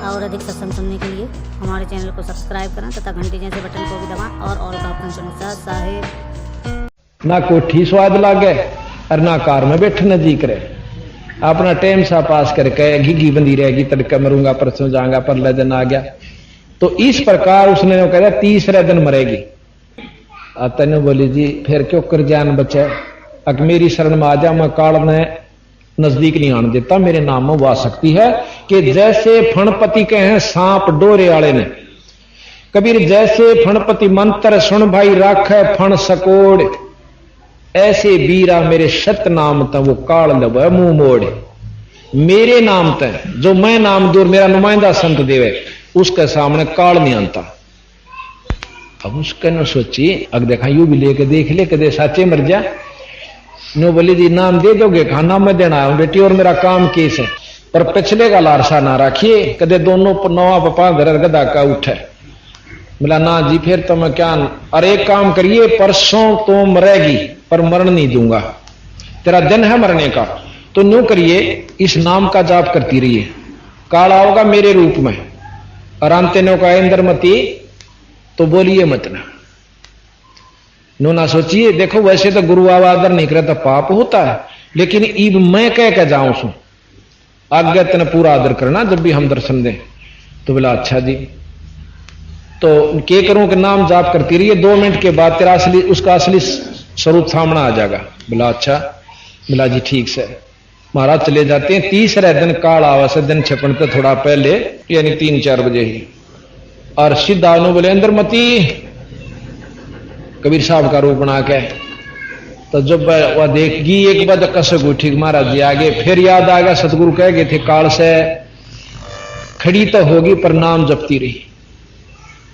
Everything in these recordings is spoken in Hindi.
और अधिक सत्संग सुनने के लिए हमारे चैनल को सब्सक्राइब करें तथा घंटी जैसे बटन को भी दबाएं और ऑल का ऑप्शन चुनें। सत साहेब ना कोठी स्वाद लागे और ना कार में बैठने जी करे, अपना टाइम सा पास करके घिघी बंदी रहेगी, तड़के मरूंगा परसों जाऊंगा परले दिन आ गया। तो इस प्रकार उसने कहा तीसरे दिन मरेगी। तेन बोली जी फिर क्यों कर जान बचे, अगर मेरी शरण में आ जा, मैं काल ने नजदीक नहीं आने देता, मेरे नाम में वो आ सकती है कि जैसे फणपति के हैं सांप डोरे वाले ने, कबीर जैसे फणपति मंत्र सुन भाई राखे फण सकोड़, ऐसे बीरा मेरे सत नाम त वो काल लब मुंह मोड़। मेरे नाम त जो मैं नाम दूर मेरा नुमाइंदा संत देवे उसके सामने काल नहीं आता। अब उसके न सोची अग देखा यू भी लेके देख ले कदे साचे मर जा। नो बोली जी नाम दे दोगे, खाना मैं देना है बेटी और मेरा काम केस है, पर पिछले का लारसा ना रखिए, कदे दोनों नवा पपा घर गदा का उठे। बोला ना जी फिर तो मैं क्या, अरे एक काम करिए परसों तो मरेगी पर मरण नहीं दूंगा, तेरा दिन है मरने का, तो न्यू करिए इस नाम का जाप करती रहिए, काल आओगा मेरे रूप में। और अंत ने कहा इंद्रमती तो बोलिए मत ना, नो ना सोचिए। देखो वैसे तो गुरु आवादर नहीं करे तो पाप होता है, लेकिन ईब मैं कह के जाऊं सू आज्ञा तेने पूरा आदर करना जब भी हम दर्शन दें। तो बोला अच्छा जी, तो क्या करूं कि नाम जाप करती रही है, 2 मिनट के बाद तेरा असली उसका असली स्वरूप सामना आ जाएगा। बोला अच्छा। बोला जी ठीक से। महाराज चले जाते हैं। तीसरे दिन काल आवास दिन छपन पे थोड़ा पहले यानी 3-4 बजे ही, और सीधा बोले इंद्रमती कबीर साहब का रूप बना के। तो जब वह देखेगी एक बार कसक उठी महाराज जी आगे, फिर याद आ गया सतगुरु कह गए थे काल से खड़ी तो होगी पर नाम जपती रही,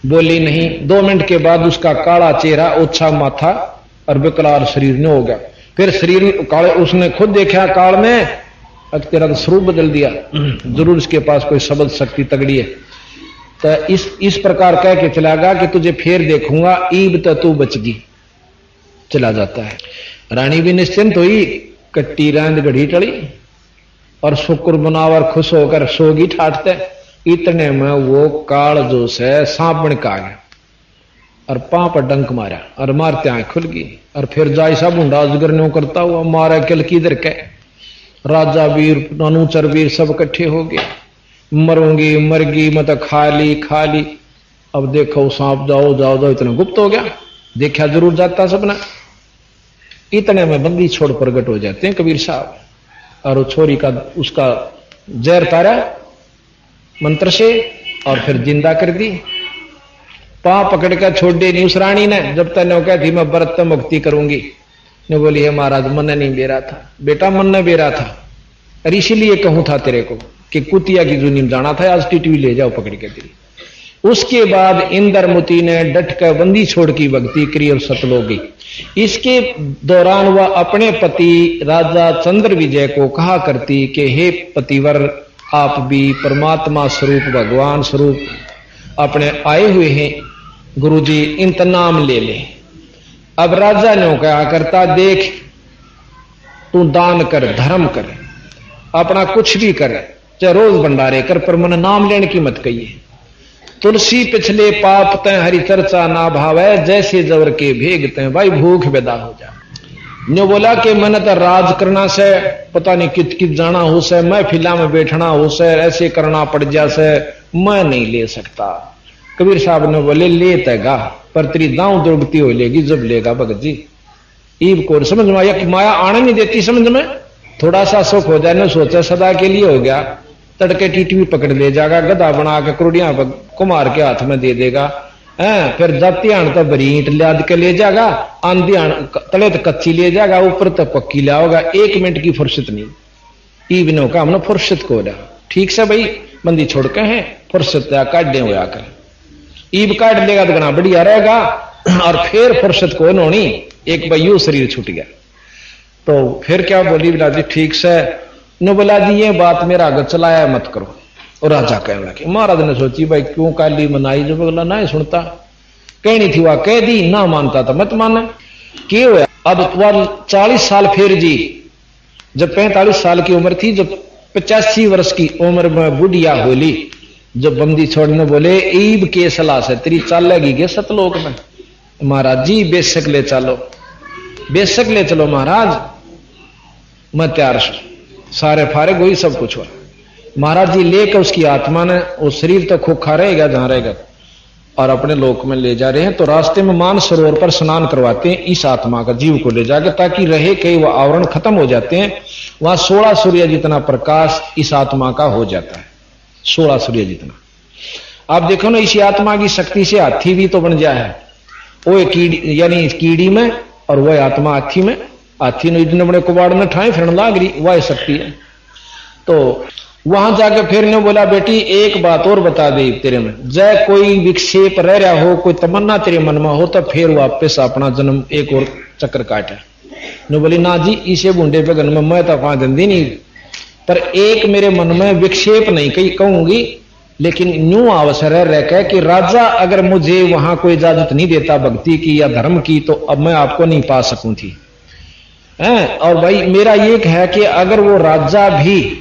बोली नहीं। 2 मिनट के बाद उसका काला चेहरा, ओछा माथा और विकराल शरीर ने हो गया। फिर शरीर काले उसने खुद देखा काल में, अब तेरा तो स्वरूप बदल दिया, जरूर इसके पास कोई शब्द शक्ति तगड़ी है। तो इस प्रकार कह के चला गया कि तुझे फिर देखूंगा, ईब तो तू बचगी। चला जाता है। रानी भी निश्चिंत हुई, कट्टी रांद गढ़ी टड़ी और शुक्र बनावर खुश होकर सोगी ठाटते। इतने में वो काल जो से सांप बन का गया और पांव पर डंक मारा और मारते आंख खुल गई। और फिर जाय साहब ऊंडा अजगर न्यों करता हुआ मारा किल किधर के, राजा वीर अनुचर वीर सब इकट्ठे हो गए। मरूंगी मरगी मत खा ली। अब देखो सांप जाओ जाओ जाओ, इतना गुप्त हो गया, देखा जरूर जाता सबने। इतने में बंदी छोड़ प्रगट हो जाते हैं कबीर साहब, और वो छोरी का उसका जहर तारा मंत्र से और फिर जिंदा कर दी। पांव पकड़ कर छोड़ दे नहीं उस रानी ने, जब तक ने कहती मैं व्रत मुक्ति करूंगी। ने बोली है महाराज मन ने नहीं बेरा था, बेटा मन ने बेरा था, और इसीलिए कहूं था तेरे को कि कुतिया की जूनी में जाना था, आज टिटवी ले जाओ पकड़ के तेरी। उसके बाद इंद्रमती ने डट कर बंदी छोड़ की भक्ति करी और सतलोगी। इसके दौरान वह अपने पति राजा चंद्र विजय को कहा करती कि हे पतिवर, आप भी परमात्मा स्वरूप भगवान स्वरूप अपने आए हुए हैं, गुरुजी इनका नाम ले ले। अब राजा ने कहा करता, देख तू दान कर, धर्म कर, अपना कुछ भी कर, चाहे रोज भंडारे कर, पर मन नाम लेने की मत कहिए। तुलसी पिछले पाप तय हरि चर्चा ना भावे, जैसे जवर के भेगते भाई भूख बेदा हो जा। ने बोला कि मैंने तो राज करना से पता नहीं कित कित जाना हो से, मैं फिल्म में बैठना हो से, ऐसे करना पड़ जा से, मैं नहीं ले सकता। कबीर साहब ने बोले ले तेगा, पर तेरी दांव दुर्गति हो लेगी जब लेगा भगत जी। ईब को समझ में आया, माया आने नहीं देती समझ में, थोड़ा सा सुख हो जाए ना सोचा सदा के लिए हो गया, तड़के टीटी पकड़ ले जाएगा, गधा बना के क्रोड़िया कुमार के हाथ में दे देगा, फिर जाती आन तो बरीट लाद के ले जाएगा, आंधी आन तले तो कच्ची ले जाएगा, ऊपर तो पक्की लाओगा, 1 मिनट की फुर्सत नहीं। ईबनों का हमने फुर्सत को रहा ठीक से भाई, बंदी छोड़ के हैं फुर्सत काटे हो आकर, ईब काट लेगा तो गना बढ़िया रहेगा, और फिर फुर्सत को नोनी एक भाई शरीर छूट गया। तो फिर क्या बोली बिला जी ठीक से न बोला जी ये बात मेरा आगे चलाया मत करो। और राजा कहने लगे, महाराज ने सोची भाई क्यों काली मनाई, जो बोला ना सुनता, कहनी थी वह कह दी, ना मानता तो मत माने। क्यों हुआ अब वह 40 साल फिर जी, जब 45 साल की उम्र थी, जब 85 वर्ष की उम्र में बुढ़िया होली, जब बंदी छोड़ने बोले ईब के सलाह से तेरी चाल लगी के सतलोक में। महाराज जी बेशक ले चलो, बेशक ले चलो महाराज, मैं तैयार सारे फारे गोई सब कुछ हुआ। महाराज जी लेकर उसकी आत्मा ने, वो शरीर तो खोखा रहेगा जहां रहेगा, और अपने लोक में ले जा रहे हैं। तो रास्ते में मान सरोवर पर स्नान करवाते हैं इस आत्मा का, जीव को ले जाकर, ताकि रहे कई वो आवरण खत्म हो जाते हैं। वहां 16 सूर्य जितना प्रकाश इस आत्मा का हो जाता है, 16 सूर्य जितना। आप देखो ना, इसी आत्मा की शक्ति से हाथी भी तो बन जाए है, वो कीड़ी यानी कीड़ी में, और वह आत्मा हाथी में। हाथी ने इतने बड़े कुबाड़ में ठाए फिर लाग रही, वह शक्ति है। तो वहां जाके फिर ने बोला बेटी एक बात और बता दे तेरे में, जय कोई विक्षेप रह रहा हो, कोई तमन्ना तेरे मन में हो, तो फिर वापस अपना जन्म एक और चक्कर काटे। ने बोली ना जी इसे बूंडे पे गन में मैं तो वहां दंदी नहीं, पर एक मेरे मन में विक्षेप नहीं कही कहूंगी, लेकिन यूं अवसर रह कि राजा अगर मुझे वहां कोई इजाजत नहीं देता भक्ति की या धर्म की, तो अब मैं आपको नहीं पा सकूं थी। और भाई मेरा ये है कि अगर वो राजा भी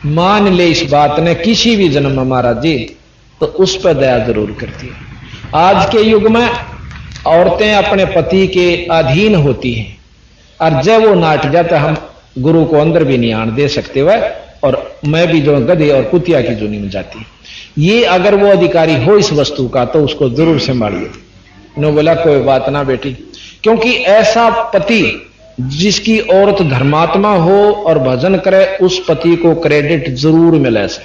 मान ले इस बात ने किसी भी जन्म में महाराज जी, तो उस पर दया जरूर करती है। आज के युग में औरतें अपने पति के अधीन होती हैं, और जब वो नाट जाता हम गुरु को अंदर भी नहीं आने दे सकते वह, और मैं भी जो गधे और कुतिया की जूनी में जाती। ये अगर वो अधिकारी हो इस वस्तु का तो उसको जरूर संभालिए। नो बोला कोई बात ना बेटी, क्योंकि ऐसा पति जिसकी औरत धर्मात्मा हो और भजन करे, उस पति को क्रेडिट जरूर मिले से,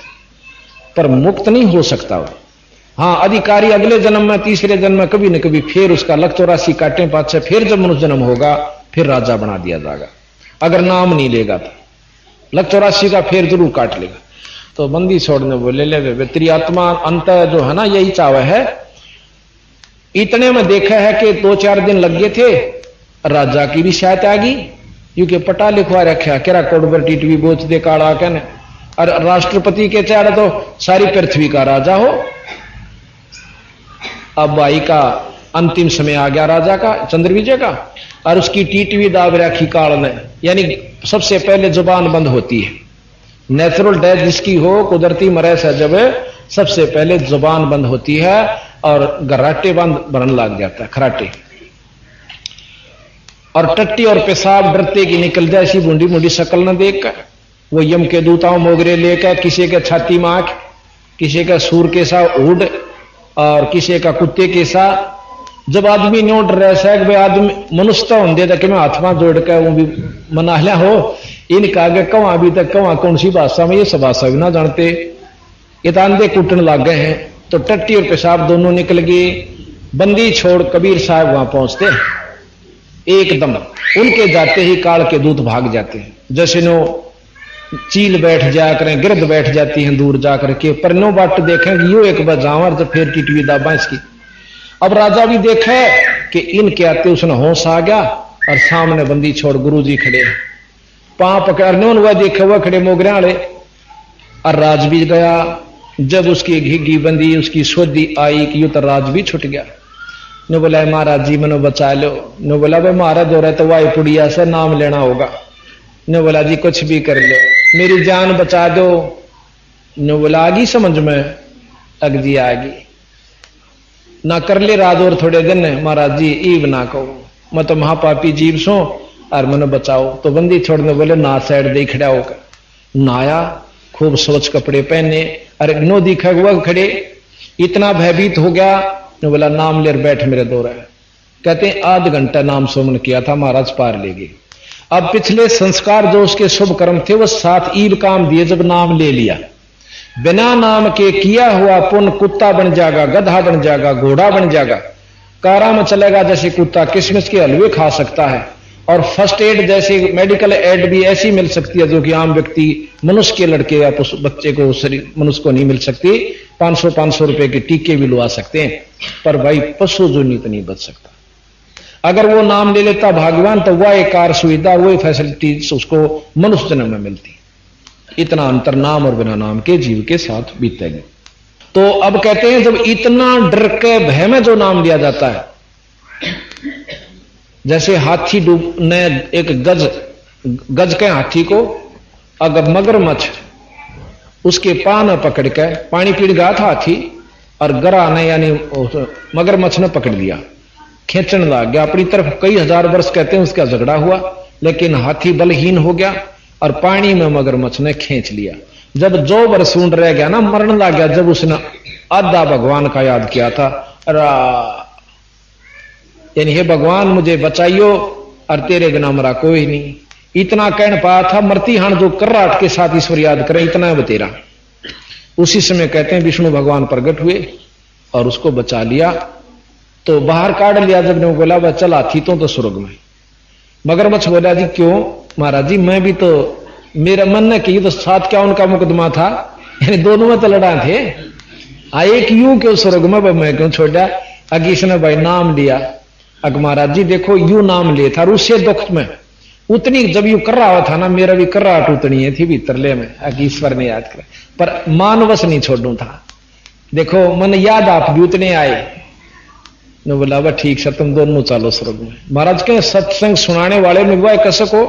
पर मुक्त नहीं हो सकता वो। हाँ अधिकारी अगले जन्म में, तीसरे जन्म में कभी न कभी फिर उसका लक 84 काटे पाछे फिर जब मनुष्य जन्म होगा फिर राजा बना दिया जाएगा, अगर नाम नहीं लेगा तो लक 84 का फिर जरूर काट लेगा। तो बंदी छोड़ने बोले ले तेरी आत्मा अंत जो है ना यही चावे है। इतने में देखा है कि 2-4 दिन लग गए थे, राजा की भी शायद आ गई, क्योंकि पटा लिखवा रखा केरा कोडबर टीटवी बोच दे काड़ा कहने, और राष्ट्रपति के चाहे तो सारी पृथ्वी का राजा हो। अब भाई का अंतिम समय आ गया राजा का, चंद्र विजय का, और उसकी टीटवी दाब रखी काल ने, यानी सबसे पहले जुबान बंद होती है। नेचुरल डेथ जिसकी हो, कुदरती मरे से जब सबसे पहले जुबान बंद होती है और घराटे बंद बनने लग जाता है, खराटे, और टट्टी और पेशाब डरते की निकल जाए ऐसी बूंदी बूंदी शक्ल न देख कर। वो यम के दूताओं मोगरे लेकर, किसी के छाती में आंख, किसी का सूर के सा ऊड, और किसी का कुत्ते के सा। जब आदमी न्यो डर रहा है आदमी मनुष्य तो होंगे कि मैं हाथ जोड़ कर वो भी मनाहला हो, इनका आगे कवा अभी तक कवा कौन सी भाषा में, ये सब भाषा भी ना जानते, ये तांदे कूटने लग गए हैं। तो टट्टी और पेशाब दोनों निकल गए। बंदी छोड़ कबीर साहब वहां पहुंचते एकदम, उनके जाते ही काल के दूत भाग जाते हैं। जैसे नो चील बैठ जाया करें, गिरद बैठ जाती हैं दूर जाकर के, पर नो बाट देखें यो एक बजावर जब फिर टिटवी दाबा इसकी। अब राजा भी देखे कि इनके आते उसने होश आ गया, और सामने बंदी छोड़ गुरु जी खड़े, पांव पकड़ने हुआ देखे हुआ खड़े मोगरे वाले, और राज भी गया। जब उसकी घिग्गी बंदी उसकी सोधी आई कि यू तो राज भी छुट गया। ने बोला महाराज जी मनो बचा लो। ने बोला भाई महाराज हो रहा तो वाई पुड़िया से नाम लेना होगा। ने बोला जी कुछ भी कर लो, मेरी जान बचा दो। ने बोला आगी समझ में, अग जी आगी ना कर ले राज और थोड़े दिन। महाराज जी ईब ना कहो, मैं तो महापापी जीव सो और मनो बचाओ। तो बंदी छोड़ने बोले ना साइड दे खड़ा होकर नाया, खूब स्वच्छ कपड़े पहने, अरे नो दिखा हुआ खड़े, इतना भयभीत हो गया। ने बोला नाम ले बैठ मेरे दो रहा। कहते हैं आध घंटा नाम सुमन किया था, महाराज पार ले गए। अब पिछले संस्कार जो उसके शुभ कर्म थे वो 7 ईब काम दिए। जब नाम ले लिया, बिना नाम के किया हुआ पुण्य कुत्ता बन जाएगा, गधा बन जाएगा, घोड़ा बन जाएगा, कारा में चलेगा जैसे कुत्ता, किशमिश के हलवे खा सकता है, और फर्स्ट एड जैसे मेडिकल एड भी ऐसी मिल सकती है जो कि आम व्यक्ति मनुष्य के लड़के या बच्चे को मनुष्य को नहीं मिल सकती। 500 रुपए के टीके भी लगा सकते हैं, पर भाई पशु जो नहीं बच सकता। अगर वो नाम ले लेता भगवान तो वह एक कार सुविधा, वही फैसिलिटीज उसको मनुष्य जन्म में मिलती। इतना अंतर नाम और बिना नाम के जीव के साथ बीतेगा। तो अब कहते हैं जब इतना डर के भय में जो नाम लिया जाता है, जैसे हाथी डूबने एक गज के हाथी को अगर मगरमच्छ उसके पान पकड़ के पानी पीड़ गया था हाथी, और गरा ने यानी मगरमच्छ ने पकड़ लिया, खींचने लग गया अपनी तरफ। कई हजार वर्ष कहते हैं उसका झगड़ा हुआ, लेकिन हाथी बलहीन हो गया और पानी में मगरमच्छ ने खींच लिया। जब जो बरसूंड रह गया ना, मरने लग गया, जब उसने आधा भगवान का याद किया था, यानी हे भगवान मुझे बचाइयो और तेरे बिना मरा कोई नहीं, इतना कहने पाया था। मरती हान जो कर्राट के साथ ईश्वर याद करें, इतना बतेरा। उसी समय कहते हैं विष्णु भगवान प्रकट हुए और उसको बचा लिया, तो बाहर काट लिया। जब ने बोला वह चला थी तो स्वर्ग में। मगरमच्छ बोला जी क्यों महाराज जी, मैं भी तो, मेरा मन ने की तो साथ क्या उनका मुकदमा था, यानी दोनों में तो लड़ा थे। एक यूं क्यों स्वर्ग में, मैं क्यों छोड़ा। अगी इसने भाई नाम लिया, अग महाराज जी देखो यूं नाम लिया था, और उससे दुख में उतनी जब यू कर रहा था ना, मेरा भी कर्राट उतनी है थी भीतरले में। अग ईश्वर ने याद कर, पर मानवश नहीं छोड़ू था। देखो मन याद आप भी उतने आए ने बोला वह ठीक है तुम दोनों चलो स्वर्ग में। महाराज के सत्संग सुनाने वाले में विवाह कसक हो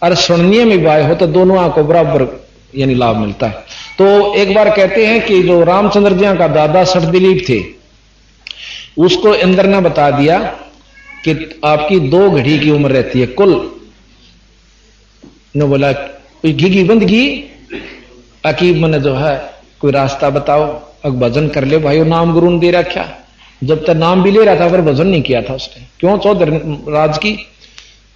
और सुननीय में विवाह हो, तो दोनों को बराबर यानी लाभ मिलता है। तो एक बार कहते हैं कि जो रामचंद्र जी का दादा सठदिलीप थे, उसको इंद्र ने बता दिया कि आपकी 2 घड़ी की उम्र रहती है कुल। ने बोला घी बंदगी अकीब मन जो है कोई रास्ता बताओ, अब भजन कर ले भाई। नाम गुरु ने दे रखा, जब तक नाम भी ले रहा था पर भजन नहीं किया था उसने। क्यों चौधरी राज की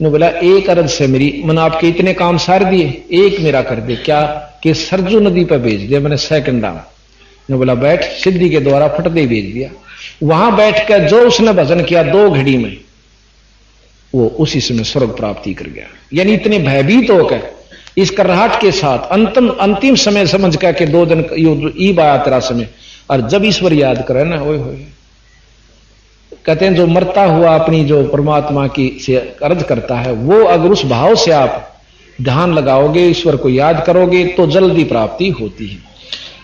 ने बोला एक अरज से मेरी मन आपके इतने काम सार दिए, एक मेरा कर दे। क्या कि सरजू नदी पर भेज दिया मैंने सेकंड डाम। ने बोला बैठ, सिद्धि के द्वारा फटदे भेज दिया। वहां बैठ कर जो उसने भजन किया 2 घड़ी में, वो उसी समय स्वर्ग प्राप्ति कर गया। यानी इतने भयभीत होकर इस कर्राहट के साथ अंतिम समय समझ कर के 2 दिन ईब आया तेरा समय, और जब ईश्वर याद करे ना, ओए होए कहते हैं जो मरता हुआ अपनी जो परमात्मा की से अर्ज करता है, वो अगर उस भाव से आप ध्यान लगाओगे, ईश्वर को याद करोगे, तो जल्दी प्राप्ति होती है।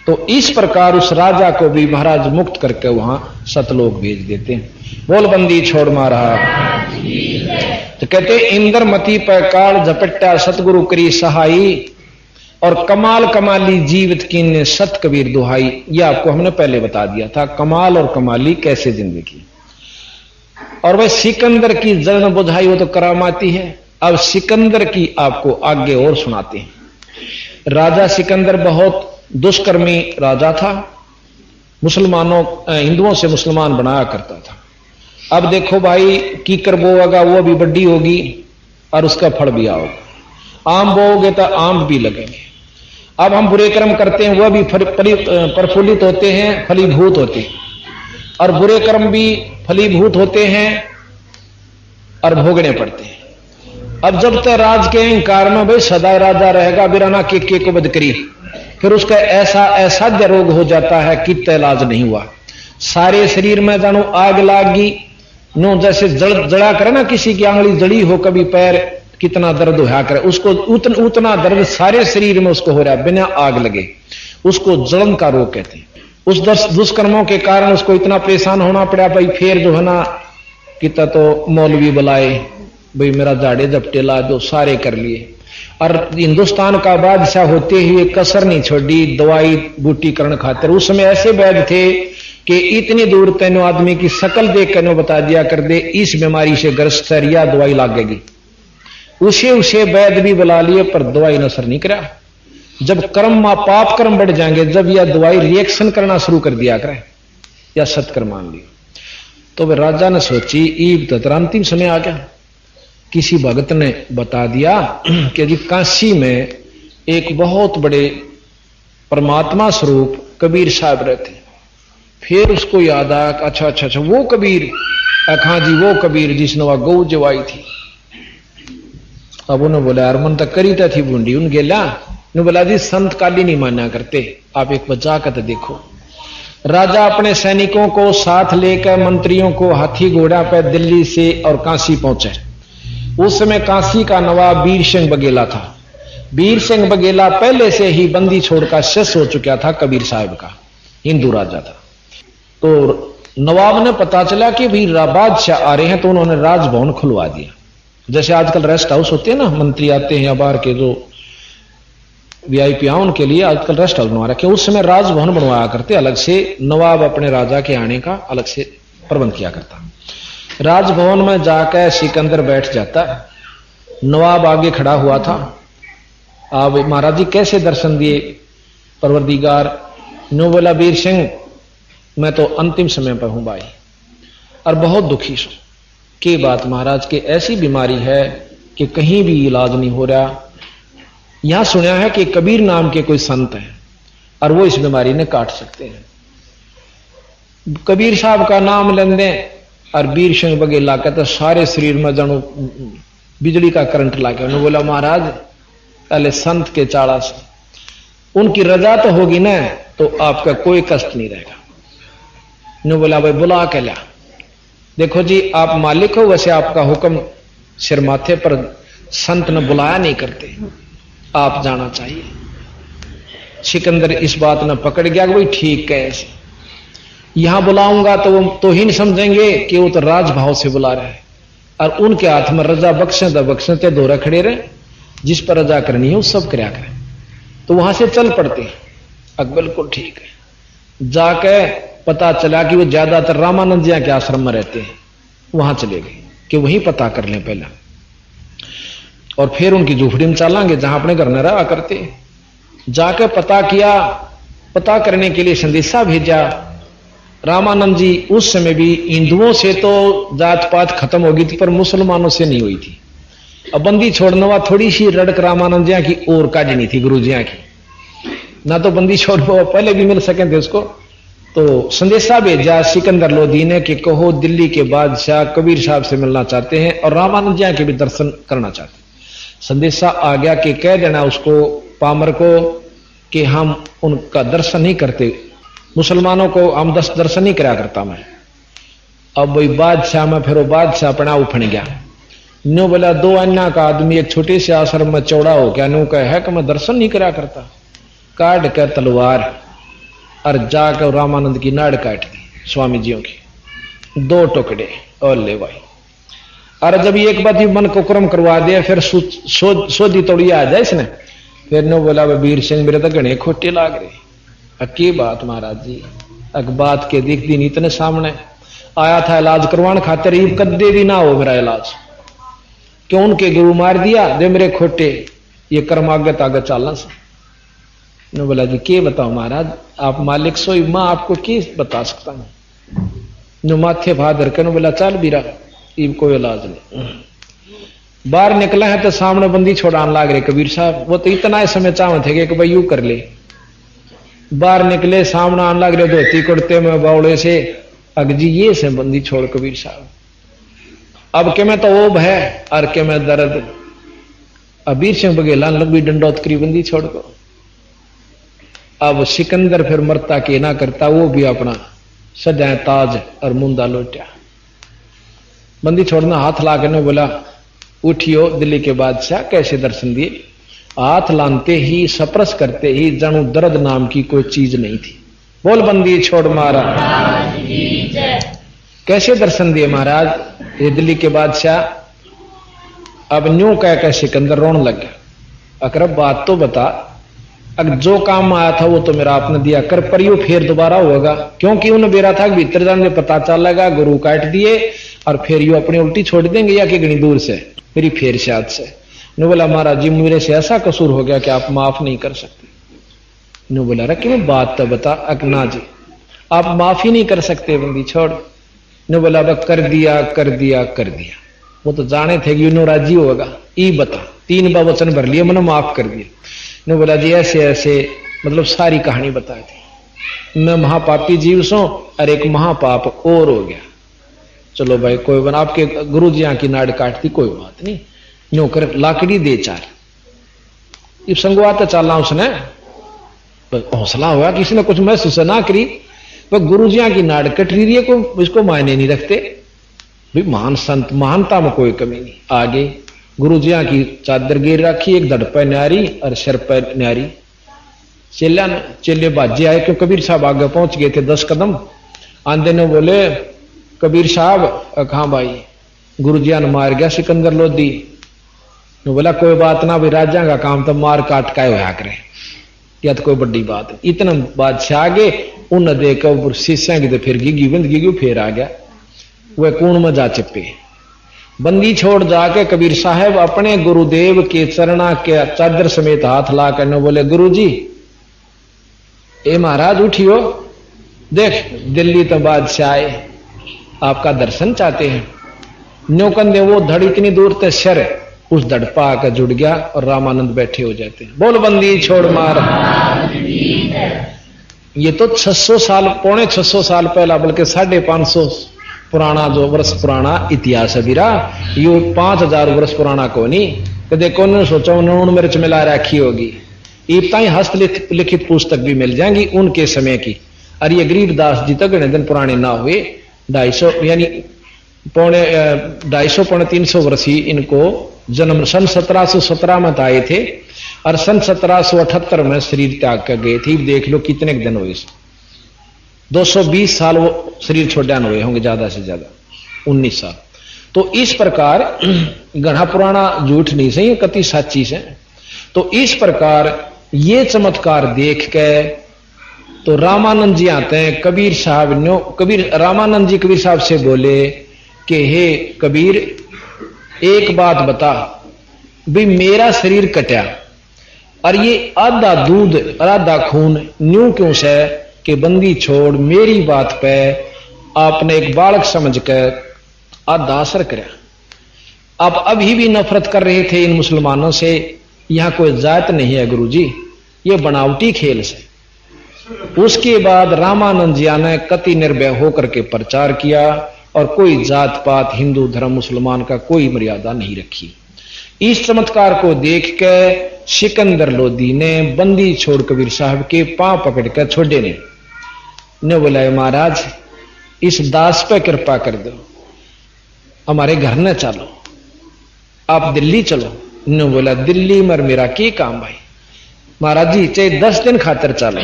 तो इस प्रकार उस राजा को भी महाराज मुक्त करके वहां सतलोक भेज देते हैं। बोलबंदी छोड़ मारा। तो कहते इंद्रमती पर काल झपट्टा सतगुरु करी सहाई, और कमाल कमाली जीवित कीन्ने सत कबीर दुहाई। ये आपको हमने पहले बता दिया था, कमाल और कमाली कैसे जिंदगी। और वह सिकंदर की जलन बुझाई, वो तो करामाती है। अब सिकंदर की आपको आगे और सुनाते हैं। राजा सिकंदर बहुत दुष्कर्मी राजा था, मुसलमानों हिंदुओं से मुसलमान बनाया करता था। अब देखो भाई कीकर बोएगा वो भी बड्डी होगी और उसका फल भी आओगे, आम बोओगे तो आम भी लगेंगे। अब हम बुरे कर्म करते हैं, वह भी प्रफुल्लित होते हैं, फलीभूत होते हैं, और बुरे कर्म भी फलीभूत होते हैं और भोगने पड़ते हैं। अब जब तक राज के अहंकार में भाई सदा राजा रहेगा, बिराना के को बद करी, फिर उसका ऐसा असाध्य रोग हो जाता है कि इलाज नहीं हुआ। सारे शरीर में जानो आग लागी नो, जैसे जड़ा करे ना, किसी की आंगली जड़ी हो, कभी पैर कितना दर्द होया करे, उसको उतना दर्द सारे शरीर में उसको हो रहा है बिना आग लगे, उसको जलन का रोग कहते हैं। उस दुष्कर्मों के कारण उसको इतना परेशान होना पड़ा। भाई फिर जो है ना कितना तो मौलवी बुलाए, भाई मेरा झाड़े झपटे ला दो, सारे कर लिए। और हिंदुस्तान का बादशाह होते हुए कसर नहीं छोड़ी दवाई बूटी करण खातिर। उस समय ऐसे वैद्य थे कि इतनी दूर तेनो आदमी की शकल देख कर बता दिया कर दे इस बीमारी से ग्रस्त है या दवाई लागेगी। उसे वैद्य भी बुला लिए पर दवाई नसर नहीं करा। जब कर्म पाप कर्म बढ़ जाएंगे, जब यह दवाई रिएक्शन करना शुरू कर दिया करे या सत्कर्म मान लिया, तो वह राजा ने सोची ईब तो अंतिम समय आ गया। किसी भगत ने बता दिया कि जी काशी में एक बहुत बड़े परमात्मा स्वरूप कबीर साहब रहते। फिर उसको याद आया, अच्छा वो कबीर, हाँ जी वो कबीर जिसने वह गौ जवाई थी। अब उन्होंने बोला यार मन तक करी थी बूंदी उन गेला ने बोला जी संत काली नहीं माना करते, आप एक बचा कर तो देखो। राजा अपने सैनिकों को साथ लेकर मंत्रियों को हाथी घोड़ा पर दिल्ली से और काशी पहुंचे। उस समय काशी का नवाब वीर सिंह बघेला था। वीर सिंह बघेला पहले से ही बंदी छोड़कर शिष्य हो चुका था कबीर साहब का, हिंदू राजा था। तो नवाब ने पता चला कि भी बादशाह आ रहे हैं, तो उन्होंने राजभवन खुलवा दिया। जैसे आजकल रेस्ट हाउस होते हैं ना, मंत्री आते हैं या बाहर के जो वीआईपी उनके लिए आजकल रेस्ट हाउस बनवा रखे। उस समय राजभवन बनवाया करते अलग से, नवाब अपने राजा के आने का अलग से प्रबंध किया करता। राजभवन में जाकर सिकंदर बैठ जाता, नवाब आगे खड़ा हुआ था। आप महाराज जी कैसे दर्शन दिए परवरदिगार? नो बोला वीर सिंह मैं तो अंतिम समय पर हूं भाई और बहुत दुखी हूं। की बात महाराज के ऐसी बीमारी है कि कहीं भी इलाज नहीं हो रहा। यहां सुना है कि कबीर नाम के कोई संत हैं और वो इस बीमारी ने काट सकते हैं। कबीर साहब का नाम लेंदे और वीर सिंह बघेला के तो सारे शरीर में जानो बिजली का करंट लागे। उन्होंने बोला महाराज पहले संत के चाड़ा से उनकी रजा तो होगी ना तो आपका कोई कष्ट नहीं रहेगा। उन्होंने बोला भाई बुला के ला। देखो जी आप मालिक हो, वैसे आपका हुक्म सिर माथे पर संत ने बुलाया नहीं करते, आप जाना चाहिए। सिकंदर इस बात ने पकड़ गया कि भाई ठीक है, ऐसे यहां बुलाऊंगा तो वो तो ही नहीं समझेंगे कि वो तो राजभाव से बुला रहा है और उनके हाथ में रजा बख्शते दो रखड़े रहे, जिस पर रजा करनी है वो सब कराया करें। तो वहां से चल पड़ते हैं। अब बिल्कुल ठीक है। जाके पता चला कि वो ज्यादातर रामानंद जी के आश्रम में रहते हैं, वहां चले गए कि वहीं पता कर लें पहला और फिर उनकी झूपड़ी में चलेंगे जहां अपने घर में रहा करते। जाके पता किया, पता करने के लिए संदेशा भेजा। रामानंद जी उस समय भी हिंदुओं से तो जात पात खत्म हो गई थी पर मुसलमानों से नहीं हुई थी। अब बंदी छोड़ने वाला थोड़ी सी रड़क रामानंद जी की और काटनी थी गुरु जी की, ना तो बंदी छोड़ पहले भी मिल सके थे उसको। तो संदेशा भेजा सिकंदर लोधी ने कि कहो दिल्ली के बादशाह कबीर साहब से मिलना चाहते हैं और रामानंद जी के भी दर्शन करना चाहते हैं। संदेशा आ गया कि कह देना उसको पामर को कि हम उनका दर्शन नहीं करते, मुसलमानों को हम दर्शन नहीं करा करता मैं। अब वही बादशाह में फिर वो बादशाह अपना उफन गया। नो बोला दो अन्ना का आदमी एक छोटे से आश्रम में चौड़ा हो गया, नो कह है कि मैं दर्शन नहीं करा करता। काट कर तलवार और जाकर रामानंद की नाड़ काट दी स्वामी जियों की, दो टुकड़े और ले भाई। और जब एक बात मन को क्रम करवा दिया फिर सोधी तोड़ी आ जाए इसने। फिर नो बोला वीर सिंह मेरे तो घने खोटे लाग रहे। की बात महाराज जी? अक बात के दिख दिन इतने सामने आया था इलाज करवाने खातिर, ये कद्दे भी ना हो मेरा इलाज, क्यों उनके गुरु मार दिया दे मेरे खोटे, ये कर्म आगे तागे चालना से। ने बोला जी के बताओ महाराज, आप मालिक सोई मां आपको के बता सकता हूं। नो माथे भादर के बोला चल बीरा ये कोई इलाज नहीं। बाहर निकला है तो सामने बंदी छोड़ान लाग रहे कबीर साहब। वो तो इतना समय चाहते थे कि भाई यू कर ले। बाहर निकले सामने आने लग रहे धोती कुर्ते में बावड़े से, अगजी ये से बंदी छोड़ कबीर साहब। अब के मैं तो वो है और के मैं दर्द। अबीर सिंह बघेला लंबी डंडौत करी बंदी छोड़ को। अब सिकंदर फिर मरता के ना करता, वो भी अपना सजाए ताज और मुंदा लोटिया। बंदी छोड़ना हाथ ला के बोला उठियो दिल्ली के बादशाह, कैसे दर्शन दिए? हाथ लानते ही सप्रस करते ही जानू दर्द नाम की कोई चीज नहीं थी। बोल बंदी छोड़ मारा कैसे दर्शन दिए महाराज? ये दिल्ली के बादशाह। अब न्यू कह सिकंदर रोने लग गया। अकरब बात तो बता, अगर जो काम आया था वो तो मेरा आपने दिया कर, पर यू फिर दोबारा होगा? क्योंकि उन्हें बेरा था भीतर जाने पता चल लगा गुरु काट दिए और फिर यू अपनी उल्टी छोड़ देंगे या कि घनी दूर से मेरी फेर शायद से। ने बोला महाराज जी मेरे से ऐसा कसूर हो गया कि आप माफ नहीं कर सकते। ने बोला रखी मैं बात तो बता। अकना जी आप माफी नहीं कर सकते, बंदी छोड़। ने बोला कर दिया कर दिया कर दिया। वो तो जाने थे कि यूनो राजी होगा। ई बता 3 बार वचन भर लिए मैंने माफ कर दिया। ने बोला जी ऐसे ऐसे मतलब सारी कहानी बता दी। मैं महापापी जीव सो और एक महापाप और हो गया। चलो भाई कोई बना, आपके गुरु जी की नाड़ काटती कोई बात नहीं, न्यू कर लाकड़ी दे 4। ये संगवा तो चलना उसने हौसला हुआ, किसी ने कुछ महसूस ना करी। वह गुरु जी की नाड़ कट रही है, को इसको मायने नहीं रखते भाई। महान संत महानता में कोई कमी नहीं। आगे गुरु जी की चादर गिर रखी, एक धड़ पर न्यारी और सिर पर न्यारी। चेले बाजे आए क्यों कबीर साहब आगे पहुंच गए थे 10 कदम। आंधे ने बोले कबीर साहब हाँ भाई गुरु जी ने मार गया सिकंदर लोधी। ने बोला कोई बात ना भाई, राजा का काम तो मार काट का होया करे। या तो कोई बड़ी बात है। इतना बादशाह आगे उन देखकर शीशा की तो फिर गिगी बंद गिगी फिर आ गया वह कूण में जा चिपे। बंदी छोड़ जाके कबीर साहब अपने गुरुदेव के चरणा के चादर समेत हाथ ला करने बोले, गुरु जी ए महाराज उठियो, देख दिल्ली तो बादशाह आए आपका दर्शन चाहते हैं। न्यो कंधे वो धड़ इतनी दूर तक शर उस धड़ पा आकर जुड़ गया और रामानंद बैठे हो जाते हैं। बोल बंदी छोड़ मार। ये तो 600 साल पौने 600 साल पहला बल्कि 550 पुराना जो वर्ष पुराना इतिहास है बीरा। यो 5000 वर्ष पुराना को नहीं कदे कौन सोचा नून मिर्च मिला रखी होगी। इतना ही हस्तलिखित पुस्तक भी मिल जाएंगी उनके समय की। और ये गरीबदास जी तक दिन पुराने ना हुए 250 यानी पौने 250 पौने 300 वर्ष ही इनको जन्म सन 1717 में आए थे और सन 1778 में शरीर त्याग कर गए थे। देख लो कितने दिन हुए, 220 साल वो शरीर छोड़ने हुए होंगे ज्यादा से ज्यादा 19 साल। तो इस प्रकार घना पुराना झूठ नहीं सही कति साची से। तो इस प्रकार ये चमत्कार देख के तो रामानंद जी आते हैं। कबीर साहब ने रामानंद जी कबीर साहब से बोले कि हे कबीर एक बात बता भी मेरा शरीर कटा और ये आधा दूध और आधा खून न्यू क्यों से कि बंदी छोड़ मेरी बात पे आपने एक बालक समझ कर आधा असर करा। आप अभी भी नफरत कर रहे थे इन मुसलमानों से। यहां कोई जात नहीं है गुरुजी, ये बनावटी खेल से। उसके बाद रामानंद जी ने कति निर्भय होकर के प्रचार किया और कोई जात पात हिंदू धर्म मुसलमान का कोई मर्यादा नहीं रखी। इस चमत्कार को देख के सिकंदर लोधी ने बंदी छोड़ कबीर साहब के पांव पकड़कर छोड़े ने बोला, महाराज इस दास पे कृपा कर दो, हमारे घर न चलो, आप दिल्ली चलो। ने बोला दिल्ली मर मेरा की काम भाई, महाराज जी चाहे 10 दिन खातर चलो,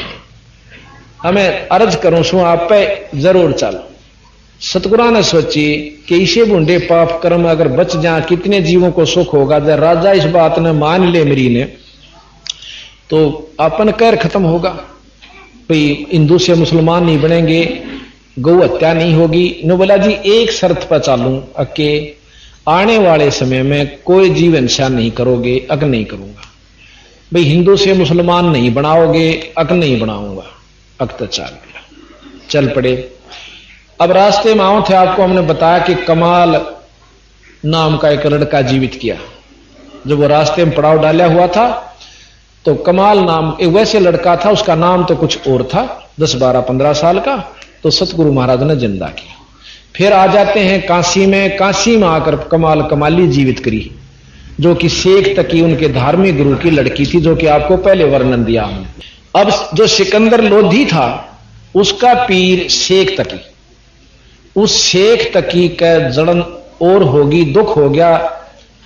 हमें अर्ज करूं सु आप पे जरूर चलो। सतगुरु ने सोची कि इसे बूंदे पाप कर्म अगर बच जा कितने जीवों को सुख होगा। जब राजा इस बात ने मान ले मेरी ने तो अपन कैर खत्म होगा भाई, हिंदू से मुसलमान नहीं बनेंगे, गौ हत्या नहीं होगी। ने बोला जी एक शर्त पर चालूं अके आने वाले समय में कोई जीव हिंसा नहीं करोगे, अक नहीं करूंगा भाई। हिंदू से मुसलमान नहीं बनाओगे, अक नहीं बनाऊंगा। अक तो चल पड़े। अब रास्ते में आओ थे आपको हमने बताया कि कमाल नाम का एक लड़का जीवित किया। जब वो रास्ते में पड़ाव डाला हुआ था तो कमाल नाम एक वैसे लड़का था, उसका नाम तो कुछ और था, 10, 12, 15 साल का। तो सतगुरु महाराज ने जिंदा किया। फिर आ जाते हैं काशी में। काशी में आकर कमाल कमाली जीवित करी, जो कि शेख तकी उनके धार्मिक गुरु की लड़की थी, जो कि आपको पहले वर्णन दिया हमने। अब जो सिकंदर लोधी था उसका पीर शेख तकी, उस शेख तकी का जड़न और होगी, दुख हो गया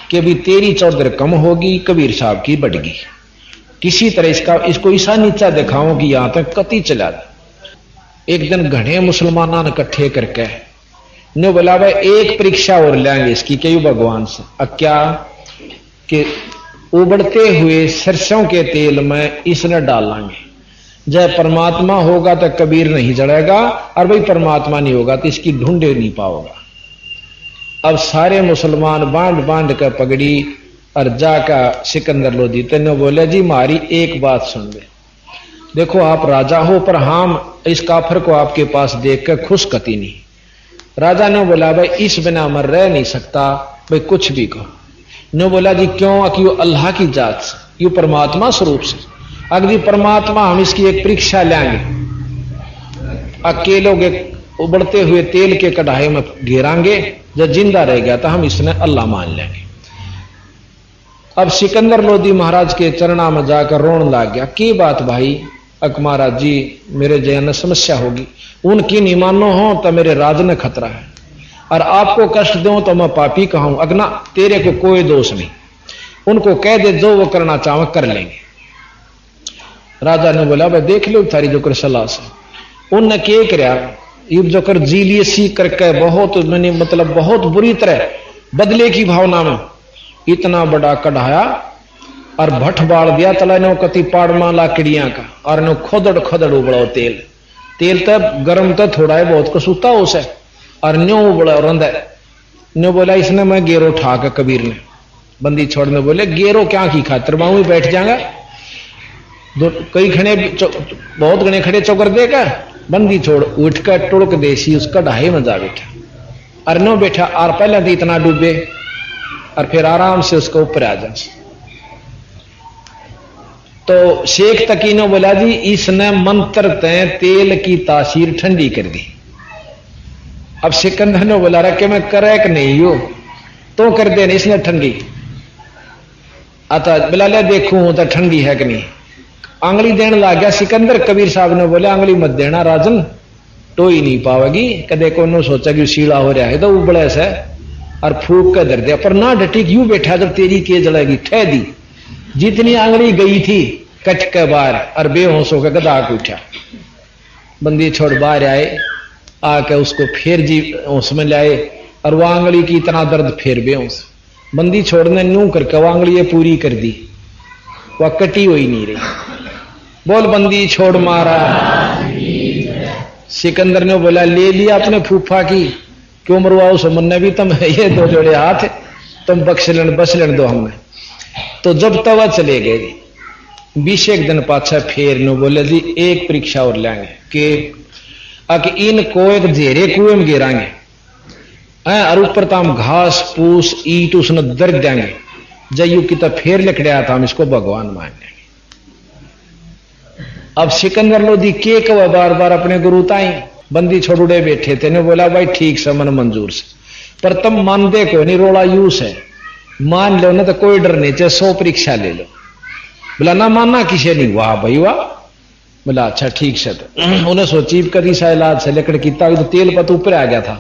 कि भी तेरी चौधर कम होगी, कबीर साहब की बढ़गी। किसी तरह इसको ईसा नीचा दिखाओ कि यहां तक कति चला। एक दिन घने मुसलमाना ने इकट्ठे करके ने बोला भाई एक परीक्षा और लेंगे इसकी क्यों भगवान से। क्या कि उबड़ते हुए सरसों के तेल में इसने डालेंगे, जब परमात्मा होगा तो कबीर नहीं जड़ेगा, और भाई परमात्मा नहीं होगा तो इसकी ढूंढे नहीं पाओगा। अब सारे मुसलमान बांध बांध कर पगड़ी और जाका सिकंदर लोधी तेने बोले जी मारी एक बात सुन ले, देखो आप राजा हो पर हम इस काफर को आपके पास देख कर खुश कती नहीं। राजा ने बोला भाई इस बिना मर रह नहीं सकता, भाई कुछ भी कहो। ने बोला जी क्यों कि अल्लाह की जात से, यू परमात्मा स्वरूप से, अगर परमात्मा हम इसकी एक परीक्षा लेंगे, अकेलों के उबड़ते हुए तेल के कढ़ाई में घेरांगे, जब जिंदा रह गया तो हम इसने अल्लाह मान लेंगे। अब सिकंदर लोधी महाराज के चरणा में जाकर रोने लग गया। की बात भाई? अक महाराज जी मेरे जय समस्या होगी, उनकी नहीं मानो हो तो मेरे राज ने खतरा है, और आपको कष्ट दूं तो मैं पापी कहूं। अगना तेरे को कोई दोष नहीं, उनको कह दे जो वो करना चाहो कर लेंगे। राजा ने बोला भाई देख लो थारी जो कर सलाह से। उनने क्या कराया, ये जो कर जी लिए सी करके बहुत मैंने मतलब बहुत बुरी तरह बदले की भावना में इतना बड़ा कढ़ाया और भट्ट बाल दिया तला नो कति पाड़मा लाकड़ियां का और नो खोदड़ खोदड़ उबड़ो तेल तेल तब गर्म तो थोड़ा है बहुत कसूता उसे और न्यो उबड़ा रंधा न्यो बोला इसने मैं गेरो ठाक कबीर ने बंदी छोड़ने बोले गेरो क्या की खातर बाहू बैठ जाएगा कई खड़े बहुत घने खड़े चौकर देगा बंदी छोड़ उठ कर टुड़क देसी उसका ढाई में जा बैठा और नो बैठा और पहले तो इतना डूबे और फिर आराम से उसको ऊपर आ जा तो शेख तकीनो बोला जी इसने मंत्र तय तेल की तासीर ठंडी कर दी। अब सिकंदर ने बोला रहा कि मैं करे कि नहीं हो तो कर दे इसने ठंडी आता बोला ले देखूं तो ठंडी है कि नहीं आंगली देने लग गया सिकंदर। कबीर साहब ने बोले आंगली मत देना राजन तो ही नहीं पावेगी कदे को सोचा कि सीला हो रहा है तो उबड़े से और फूक कर दर दिया पर ना डटी क्यों बैठा जब तेरी के जलेगी ठह दी जितनी आंगली गई थी कच के बाहर और बेहोश होकर गदा को उठा बंदी छोड़ बाहर आए आके उसको फिर जी होश में लाए और वह आंगली की इतना दर्द फिर बेहोश बंदी छोड़ने न्यू करके वह आंगली ये पूरी कर दी वह कटी हुई नहीं रही। बोल बंदी छोड़ मारा। सिकंदर ने बोला ले लिया अपने फूफा की क्यों मरवाओ सुमन भी तुम ये दो जोड़े हाथ तुम बस लेन दो हमें तो जब तवा चले गए 20 दिन पाछा फेर नो बोले जी एक परीक्षा और लेंगे कि इनको एक जेरे कुएं में गिराएंगे और ऊपर तो हम घास पूस ईट उसने दर देंगे जयू की तो फेर लकड़िया था हम इसको भगवान मान लेंगे। अब सिकंदर लोधी के कवा बार बार अपने गुरु ताई बंदी छोड़ुड़े बैठे थे ने बोला भाई ठीक से मन मंजूर से पर तुम मान दे को नहीं रोड़ा यूस है मान लो ना तो कोई डर नहीं चाहे 100 परीक्षा ले लो। बोला ना मानना किसे नहीं वाह भाई वाह। बोला अच्छा ठीक से तो उन्हें सोची कदी सा इलाज से लेकर किता तो तेल पत ऊपर आ गया था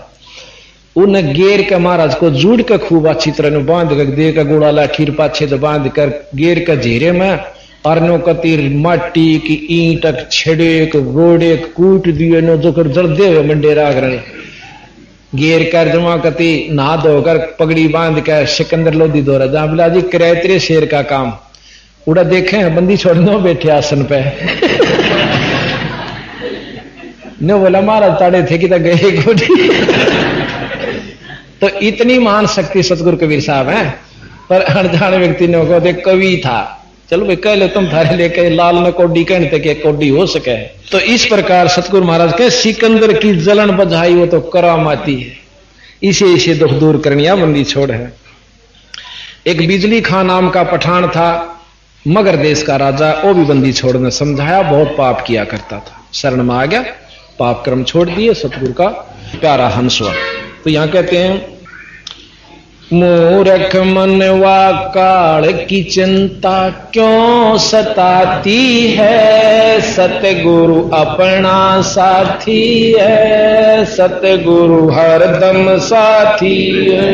उन्हें गेर के महाराज को जुड़ के खूब अच्छी तरह बांध कर दे का गुड़ा लाठीर पाछे तो बांध कर गेर के घेरे में और नो कतीर माटी की ईंट छेड़े गोड़े कूट दिए नो जो कर जर्दे हुए मंडे राग रहे गेर कर जमा कती नहा धोकर पगड़ी बांध कर सिकंदर लोधी दौरा जहां बिला जी करे तेरे शेर का काम उड़ा देखे बंदी छोड़ने बैठे आसन पे ने बोला महाराज ताड़े थे कि गए गोटी तो इतनी महान शक्ति सतगुरु कबीर साहब हैं पर अनजान व्यक्ति ने कहा कवि था चलो भाई कह लो तुम थारे लेके लाल में कोडी कहते कि कोडी हो सके। तो इस प्रकार सतगुरु महाराज के सिकंदर की जलन बधाई वो तो करामाती है इसे दुख दूर करनिया बंदी छोड़ है। एक बिजली खां नाम का पठान था मगर देश का राजा वो भी बंदी छोड़ने समझाया बहुत पाप किया करता था शरण में आ गया पाप कर्म छोड़ दिए सतगुरु का प्यारा हंस हुआ। तो यहां कहते हैं मूर्ख मनवा काल की चिंता क्यों सताती है सतगुरु अपना साथी है सतगुरु हरदम साथी है।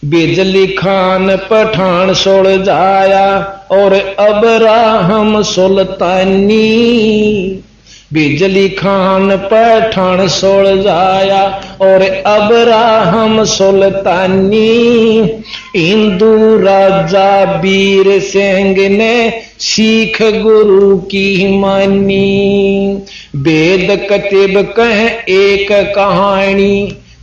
बिजली खान पठान सोड़ जाया और अब राहम सुल्तानी बिजली खान पठान सोड़ जाया और अब राहम सुल्तानी हिंदू राजा वीर सिंह ने सीख गुरु की मानी वेद कतिब कह एक कहानी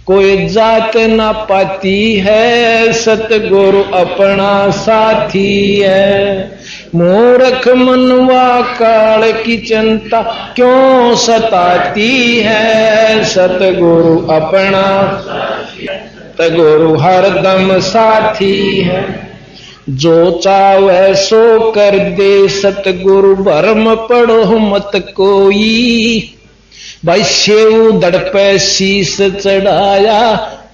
कोई जात ना पाती है सतगुरु अपना साथी है। मूर्ख मनवा काल की चिंता क्यों सताती है सतगुरु अपना सतगुरु हरदम साथी है। जो चाहे सो कर दे सतगुरु भरम पढ़ो मत कोई भाई सेव दड़ पे शीस चढ़ाया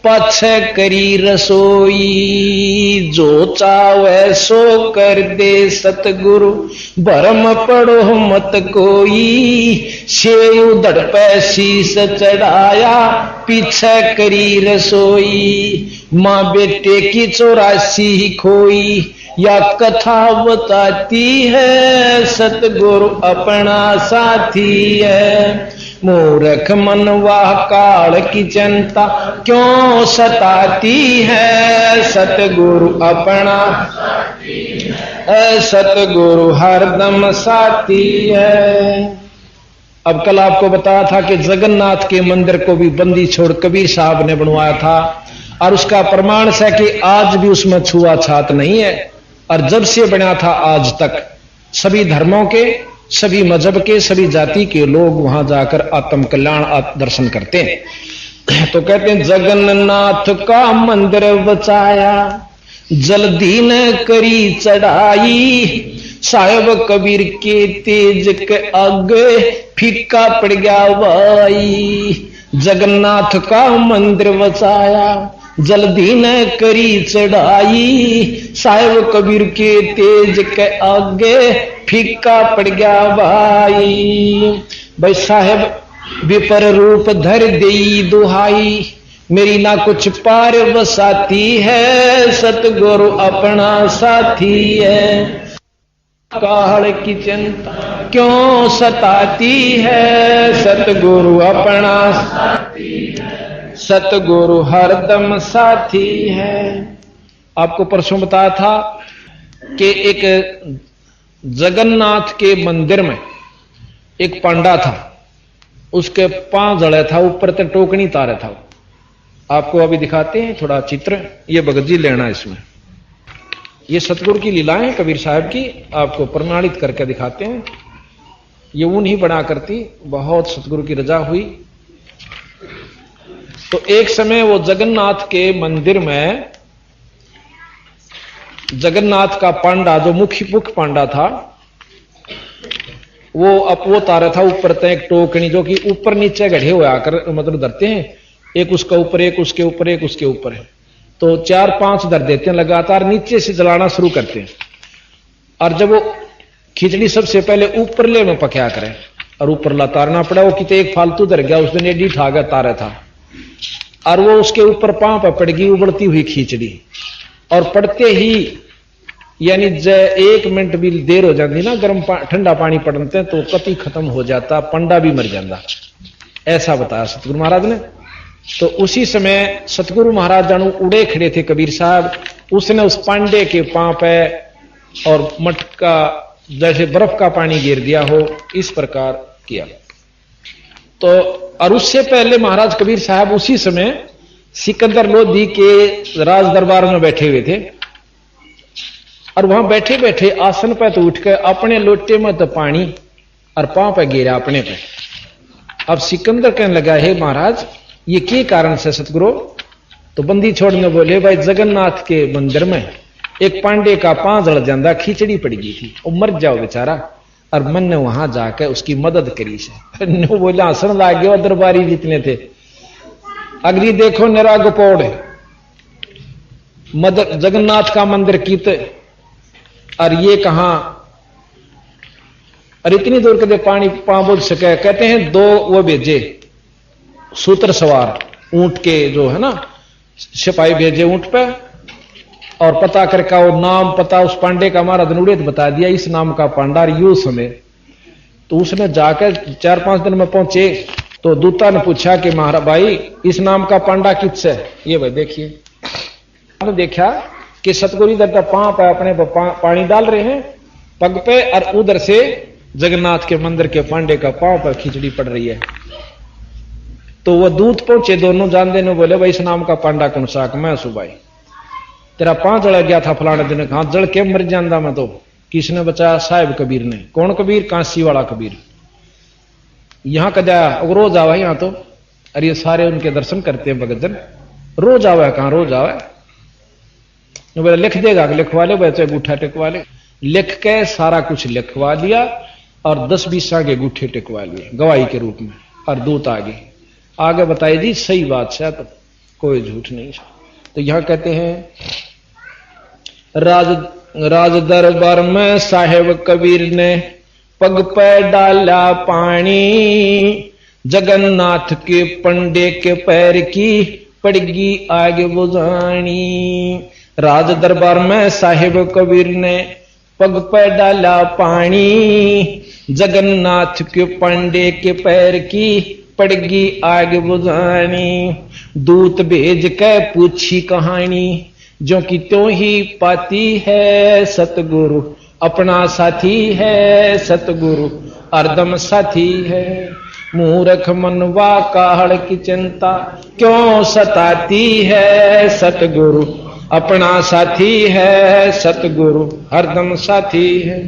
पाछे करी रसोई। जो चावे सो कर दे सतगुरु भरम पढ़ो मत कोई सेव दड़ पे शीस चढ़ाया पीछे करी रसोई। माँ बेटे की 84 खोई या कथा बताती है सतगुरु अपना साथी है। मूर्ख मनवा काल की चिंता क्यों सताती है, सतगुरु अपना सतगुरु हरदम साथी है। अब कल आपको बताया था कि जगन्नाथ के मंदिर को भी बंदी छोड़ कबीर साहब ने बनवाया था, और उसका प्रमाण है कि आज भी उसमें छुआछात नहीं है। और जब से बना था आज तक सभी धर्मों के, सभी मजहब के, सभी जाति के लोग वहां जाकर आत्म कल्याण दर्शन करते हैं। तो कहते हैं जगन्नाथ का मंदिर बचाया, जल्दी न करी चढ़ाई, साहेब कबीर के तेज के आगे फीका पड़ गया भाई। जगन्नाथ का मंदिर बचाया, जल्दी न करी चढ़ाई, साहेब कबीर के तेज के आगे फीका पड़ गया भाई। भाई साहेब विपर रूप धर देई दुहाई, मेरी ना कुछ पार बसाती है, सतगुरु अपना साथी है। काल की चिंता क्यों सताती है, सतगुरु अपना साथी है, सतगुरु हरदम साथी है। आपको परसों बताया था कि एक जगन्नाथ के मंदिर में एक पांडा था, उसके 5 जड़े था, ऊपर तक टोकनी तारे था। आपको अभी दिखाते हैं थोड़ा चित्र, ये भगत जी लेना इसमें, ये सतगुरु की लीलाएं कबीर साहब की आपको प्रमाणित करके दिखाते हैं। ये ऊन ही बना करती, बहुत सतगुरु की रजा हुई। तो एक समय वो जगन्नाथ के मंदिर में जगन्नाथ का पांडा, जो मुख्य पांडा था, वो तारा था ऊपर तक एक टोकनी, जो कि ऊपर नीचे गढ़े हुए आकर मतलब धरते हैं, एक उसका ऊपर, एक उसके ऊपर, एक उसके ऊपर है। तो 4-5 धर देते हैं लगातार, नीचे से जलाना शुरू करते हैं। और जब वो खिचड़ी सबसे पहले ऊपर ले में पकया करें और ऊपर ला तारना पड़ा, वो कितने एक फालतू धर गया, उस दिन एडी ठागा तारा था, और वो उसके ऊपर पांव पर पड़ गई उबलती हुई खिचड़ी। और पड़ते ही यानी 1 मिनट भी देर हो जाती ना, गर्म ठंडा पानी पड़ते तो कति खत्म हो जाता, पंडा भी मर जाता। ऐसा बताया सतगुरु महाराज ने। तो उसी समय सतगुरु महाराज जानू उड़े खड़े थे कबीर साहब, उसने उस पांडे के पांव पे और मटका जैसे बर्फ का पानी गिर दिया हो, इस प्रकार किया। तो और उससे पहले महाराज कबीर साहब उसी समय सिकंदर लोधी के राज दरबार में बैठे हुए थे, और वहां बैठे बैठे आसन पे तो उठकर अपने लोटे में तो पानी और पांव पे गिरा अपने पे। अब सिकंदर कहने लगा, हे महाराज ये के कारण से सतगुरु? तो बंदी छोड़ने बोले, भाई जगन्नाथ के मंदिर में एक पांडे का पांव जड़ जाता, खिचड़ी पड़ गई थी, वो मर जाओ बेचारा, और मन ने वहां जाकर उसकी मदद करी से। बोला हंसन लाग गया, दरबारी जितने थे। अगली देखो निरा गोपोड़ मदद जगन्नाथ का मंदिर कीत, और ये कहां, और इतनी दूर कदे पानी पांव बुझ सके। कहते हैं 2 वो भेजे सूत्र सवार ऊंट के, जो है ना सिपाही भेजे ऊंट पे, और पता करके वो नाम पता उस पांडे का हमारा धनुड़ित बता दिया, इस नाम का पांडा यू समय। तो उसने जाकर 4-5 दिन में पहुंचे, तो दूता ने पूछा कि महाराज भाई इस नाम का पांडा किससे? ये भाई देखिए, देखा कि सतगुरु इधर का पांव पे अपने पानी डाल रहे हैं पग पे, और उधर से जगन्नाथ के मंदिर के पांडे का पांव पर खिचड़ी पड़ रही है। तो वो दूत पहुंचे, दोनों जान देने बोले, भाई इस नाम का पांडा कौन सा? मैं सुबाई तेरा पांव जड़ गया था फलाने दिन। हाथ जड़ के मर जाता मैं तो। किसने बचाया? साहिब कबीर ने। कौन कबीर? कांसी वाला कबीर। यहां कदा रोज आवा यहां तो, अरे ये सारे उनके दर्शन करते हैं भगतजन, रोज आवा है। कहां रोज आवा है? बोले लिख देगा, लिखवा ले, बच्चे अंगूठा टिकवा ले। लिख के सारा कुछ लिखवा लिया और 10-20 आगे अंगूठे टिकवा लिए गवाही के रूप में, और दूत आगे बताइए जी सही बात है, तो कोई झूठ नहीं। तो यहां कहते हैं राज दरबार में साहेब कबीर ने पग पे डाला पानी, जगन्नाथ के पंडे के पैर की पड़गी आगे बुझानी। राज दरबार में साहेब कबीर ने पग पे डाला पानी, जगन्नाथ के पांडे के पैर की पड़गी आग बुझानी, दूत भेज के पूछी कहानी, जो कि त्यों ही पाती है सतगुरु अपना साथी है, सतगुरु हरदम साथी है। मूर्ख मनवा काहड़ की चिंता क्यों सताती है, सतगुरु अपना साथी है, सतगुरु हरदम साथी है।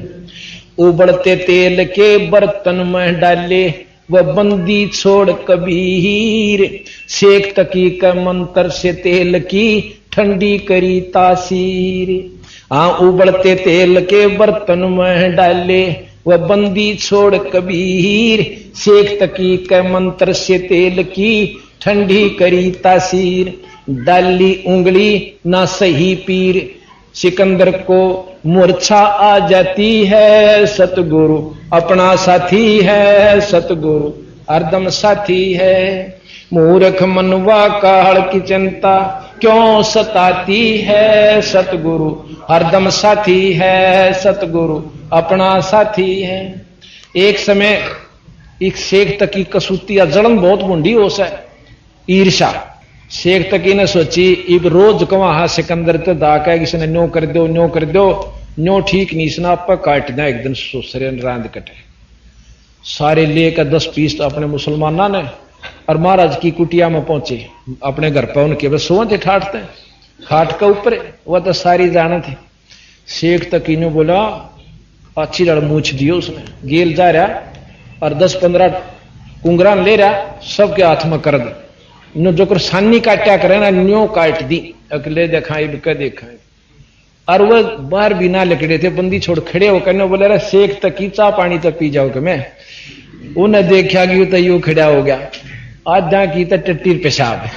उबलते तेल के बर्तन में डाले वह बंदी छोड़ कबीर, शेख तकी का मंत्र से तेल की ठंडी करी तासीर। हाँ, उबलते तेल के बर्तन में डाले वह बंदी छोड़ कबीर, शेख तकी के मंत्र से तेल की ठंडी करी तासीर। डाली उंगली ना सही पीर, सिकंदर को मूर्छा आ जाती है, सतगुरु अपना साथी है, सतगुरु हरदम साथी है। मूर्ख मनवा काहड़ की चिंता क्यों सताती है, सतगुरु हरदम साथी है, सतगुरु अपना साथी है। एक समय एक शेख तकी कसूतिया जलन बहुत बुंडी हो सा ईर्षा। शेख तकी ने सोची इब रोज कहा सिकंदर तो दाका किसने न्यो कर दो, न्यो कर दो, न्यो ठीक नहीं सुना आप काट दें एक दिन सोसरे रांद कटे। सारे लेकर 10 पीस तो अपने मुसलमाना ने और महाराज की कुटिया में पहुंचे अपने घर पर। उनके बस सोते ठाटते खाट के ऊपर, वह तो सारी जाना थी। शेख तकी ने बोला अच्छी लड़ मूछ दियो उसने, गेल जा रहा और 10-15 कुंगरान ले रहा, सबके हाथ में कर दे नो जो कर सानी काटा करे ना न्यो काट दी, अगले दिखाई बिका दिखाई। और वह बाहर बिना लकड़े थे, बंदी छोड़ खड़े हो करने बोले रहा शेख तकी चा पानी तो पी जाओ कि मैं। उन्हें देखा कि तो यूं खड़ा हो गया, आधा की तो टट्टी पेशाब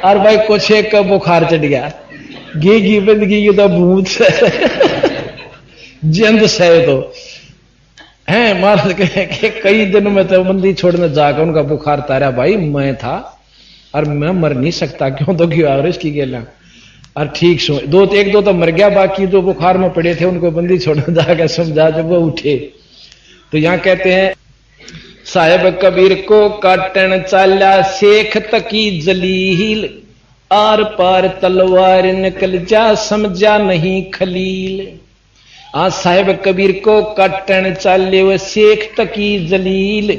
और भाई कुछ एक का बुखार चढ़ गया, गी बंदगी तो भूत जंद से तो है। महाराज के कई दिन में तो बंदी छोड़ने जाकर उनका बुखार तारा। भाई मैं था और मैं मर नहीं सकता, क्यों तो क्यों और इसकी गेला और ठीक सो एक दो तो मर गया, बाकी जो बुखार में पड़े थे उनको बंदी छोड़ने जाकर समझा जब वो उठे। तो यहां कहते हैं साहेब कबीर को काटन चाला शेख तकी जलील, आर पार तलवार निकल जा समझा नहीं खलील। आज साहेब कबीर को काटन चाले वो शेख तकी जलील,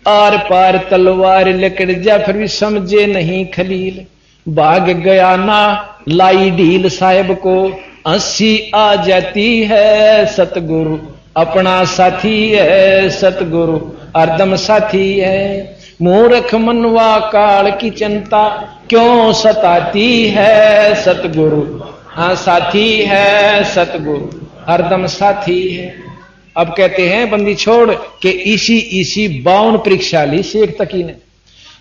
आर पार तलवार निकल जा फिर भी समझे नहीं खलील। भाग गया ना लाई ढील साहेब को हंसी आ जाती है, सतगुरु अपना साथी है, सतगुरु हरदम साथी है। मूर्ख मनवा काल की चिंता क्यों सताती है, सतगुरु हाँ साथी है, सतगुरु हरदम साथी है। अब कहते हैं बंदी छोड़ के इसी 52 परीक्षा ली शेख तकी ने।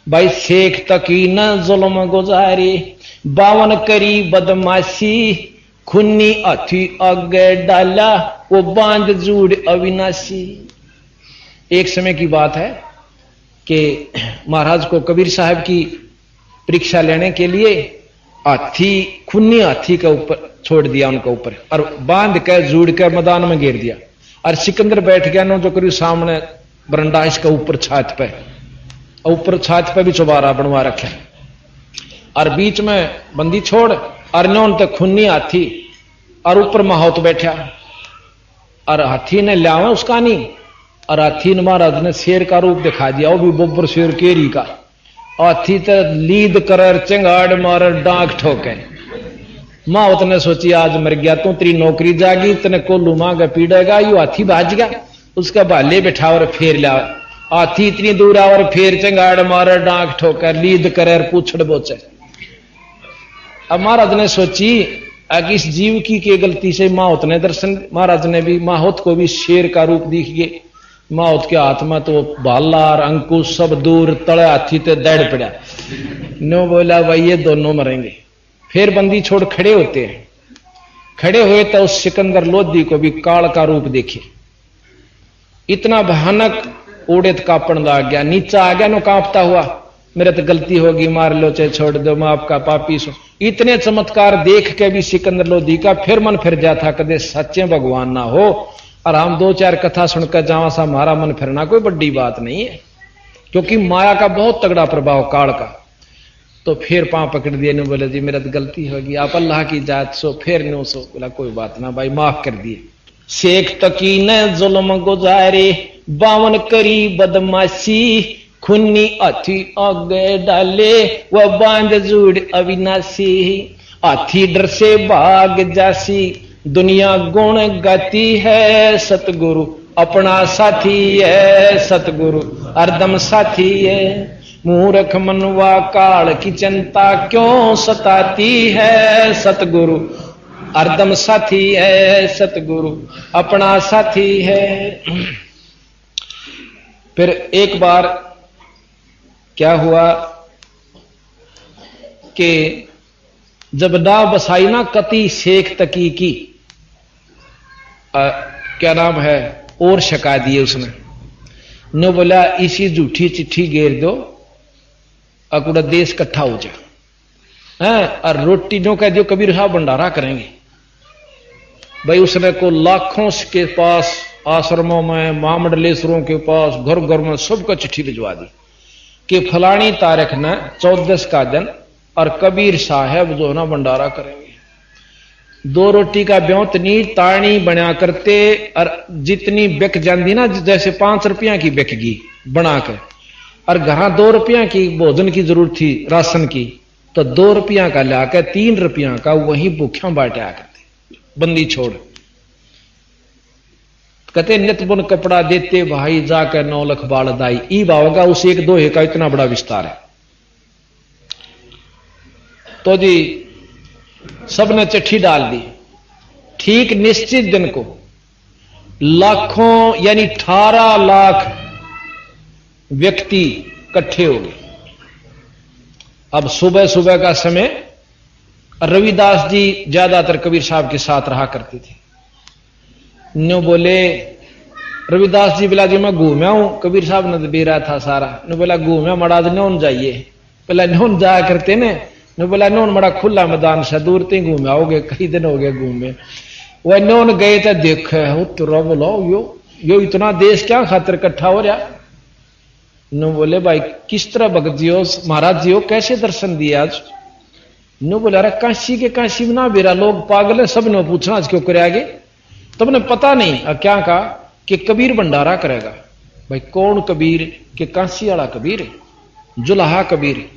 भाई शेख तकी न जुल्म गुजारे 52 करी बदमाशी, खुन्नी अथी आगे डाला वो बांध जूड़ अविनाशी। एक समय की बात है कि महाराज को कबीर साहब की परीक्षा लेने के लिए हाथी खुन्नी हाथी के ऊपर छोड़ दिया उनके ऊपर और बांध कर जूड़ कर मैदान में घेर दिया। और सिकंदर बैठ गया नो जो करीब सामने बरंडा इसका ऊपर छात पे, ऊपर छात पे भी चौबारा बनवा रखे और बीच में बंदी छोड़ और नो तक खुन्नी हाथी और ऊपर माहौत बैठा और हाथी ने लिया उसका नहीं। और हाथी ने महाराज ने शेर का रूप दिखा दिया, वो भी बोबर शेर केरी का। हाथी तो लीद कर चिंगाड़ मार डांक ठोके। माँ ने सोची आज मर गया तू, तेरी नौकरी जागी, तने कोल्लू मांगा पीड़ेगा। यू हाथी भाज गया, उसका भाले बैठा और फेर लिया। हाथी इतनी दूर और फेर चिंगाड़ मार डांक ठोकर लीद कर पूछड़ बोचे। अब महाराज ने सोची इस जीव की गलती से माहौत ने दर्शन, महाराज ने भी माहौत को भी शेर का रूप दिख गए। माहौत के हाथ में तो भाला और अंकुश सब दूर तड़े हाथी ते दौड़ पड़ा। नो बोला भाई ये दोनों मरेंगे। फिर बंदी छोड़ खड़े होते हैं। खड़े हुए तो उस सिकंदर लोधी को भी काल का रूप देखे। इतना भयानक उड़ेत कापण लग गया, नीचा आ गया नो कांपता हुआ, मेरे तो गलती होगी मार लो चाहे छोड़ दो मैं आपका पापी सो। इतने चमत्कार देख के भी सिकंदर लोधी का फिर मन फिर जाता कदे सच्चे भगवान ना हो और हम 2-4 कथा सुनकर जावा सा हमारा मन फिरना कोई बड़ी बात नहीं है, क्योंकि माया का बहुत तगड़ा प्रभाव काल का। तो फिर पांव पकड़ दिए ने बोले जी मेरा तो गलती होगी, आप अल्लाह की जात सो फिर नो सो। बोला कोई बात ना भाई, माफ कर दिए। शेख तकी ने जुल्म गुजारे 52 करी बदमाशी, खुन्नी हाथी आगे डाले वह बांध जुड़ अविनाशी, हाथी डर से भाग जासी दुनिया गुण गाती है, सतगुरु अपना साथी है, सतगुरु हरदम साथी है। मूर्ख मनवा काल की चिंता क्यों सताती है, सतगुरु हरदम साथी है, सतगुरु अपना साथी है। फिर एक बार क्या हुआ कि जब नाव बसाई ना कति शेख तकी की, क्या नाम है, और शका दिए उसने, नो बोला इसी झूठी चिट्ठी घेर दो अकुड़ा देश इकट्ठा हो जाए हैं, और रोटी नो कह दियो कबीर साहब भंडारा करेंगे। भाई उसने को लाखों के पास आश्रमों में महामंडलेश्वरों के पास घर घर में सबको चिट्ठी भिजवा दी कि फलानी तारीख न 14 का दिन और कबीर साहब जो ना भंडारा करेंगे। 2 रोटी का ब्योत नी ताणी बना करते, और जितनी बिक जाती ना, जैसे 5 रुपया की बिक गई बना कर, और घर 2 रुपया की भोजन की जरूरत थी राशन की, तो 2 रुपया का लाकर 3 रुपया का वही भूखियों बांटा करते बंदी छोड़। कहते नित बुन कपड़ा देते भाई जाकर 9 लाख बाल दाई, ई भावगा उस 1-2 का इतना बड़ा विस्तार है। तो जी सबने चिट्ठी डाल दी। ठीक निश्चित दिन को लाखों यानी 18 लाख व्यक्ति इकट्ठे हो गए। अब सुबह सुबह का समय, रविदास जी ज्यादातर कबीर साहब के साथ रहा करते थे। नो बोले रविदास जी बोला जी मैं घूमया हूं, कबीर साहब ने बेरा था सारा। नो बोला घूमया मड़ा नौन जाइए, बोला नौन जाया करते ने। नो बोला नौन बड़ा खुला मैदान से दूर ते घूमे आओगे, कई दिन हो गए घूमे। वह नौन गए तो देखे तो बोलो यो इतना देश क्या खातिर इकट्ठा हो रहा। नो बोले भाई किस तरह भगत जी हो महाराज जी हो, कैसे दर्शन दिए आज। नो बोला अरे काशी के काशी में ना बेरा लोग पागल है, सब ने पूछना आज क्यों करे आगे। तब ने पता नहीं क्या कहा कि कबीर भंडारा करेगा। भाई कौन कबीर? कि काशी वाला कबीर है, जुलाहा कबीर है।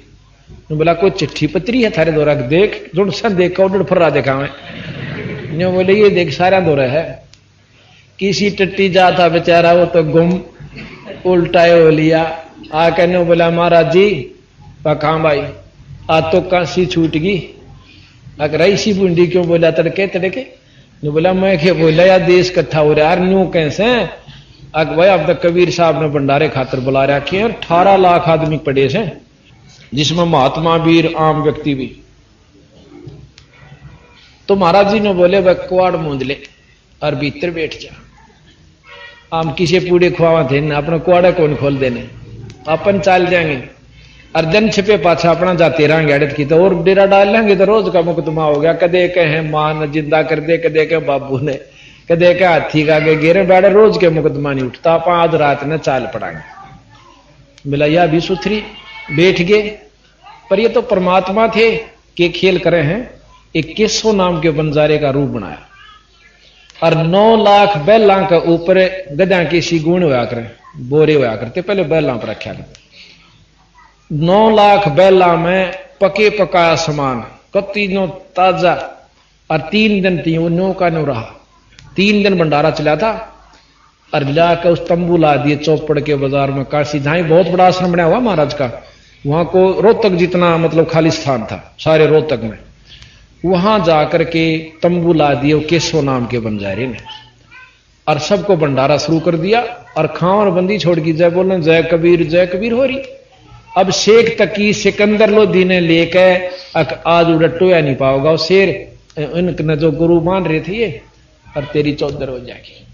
नो बोला कोई चिट्ठी पत्री है थारे दौरा? देख जो सन देख उड़ फर्रा देखा मैं। नो बोले ये देख सारा दौरा है। किसी टट्टी जाता बेचारा वो तो गुम उल्टाए हो लिया आके। नो बोला महाराज जी कहां भाई आज तो काशी छूट गई। अगर ऐसी बूंदी क्यों बोला तड़के तड़के? नो बोला मैं क्या बोला यार देश इकट्ठा हो रहा है न्यू कैसे। अग भाई अब तक कबीर साहब ने भंडारे खातर बुला रखे हैं, 18 लाख आदमी पड़े से, जिसमें महात्मा वीर आम व्यक्ति भी। तो महाराज जी ने बोले वह कुआड़ मूंद ले और भीतर बैठ जा। आम किसी पूड़े खुआवा थे ना, अपना कुआड़ा कौन खोल देने, अपन चाल जाएंगे और दिन छिपे पाछा अपना जाते रहेंगे अड़त की। तो और डेरा डाल लेंगे तो रोज का मुकदमा हो गया। कदे कहे मां ने जिंदा कर दे, कदे के बाबू ने, कदे के हाथी का आगे गिरे बैठे, रोज के मुकदमा नहीं उठता। आप आज रात ने चाल पड़ाएंगे। बोला यह भी सुथरी बैठ गए। पर ये तो परमात्मा थे कि खेल करे हैं। 2100 नाम के बंजारे का रूप बनाया और 9 लाख बैला के ऊपर गधा के सी गुण होया करे, बोरे होया करते, पहले बैला पर रखा करते। 9 लाख बैला में पके पकाया सामान कतीनो ताजा, और 3 दिन तीनों का नो रहा। 3 दिन भंडारा चला था और लाकर उस तंबू ला दिए चौपड़ के बाजार में। काशी जहां बहुत बड़ा आश्रम बनाया हुआ महाराज का, वहां को रोहतक जितना मतलब खाली स्थान था सारे रोहतक में, वहां जाकर के तंबू ला दिए 2100 नाम के बंजारे ने और सबको भंडारा शुरू कर दिया। और खावर बंदी छोड़ की जय बोलने जय कबीर हो रही। अब शेख तकी सिकंदर लोधी ने लेके आज उड़टो या नहीं पाओगा शेर, इनने जो गुरु मान रहे थे ये, और तेरी चौधर हो जाएगी।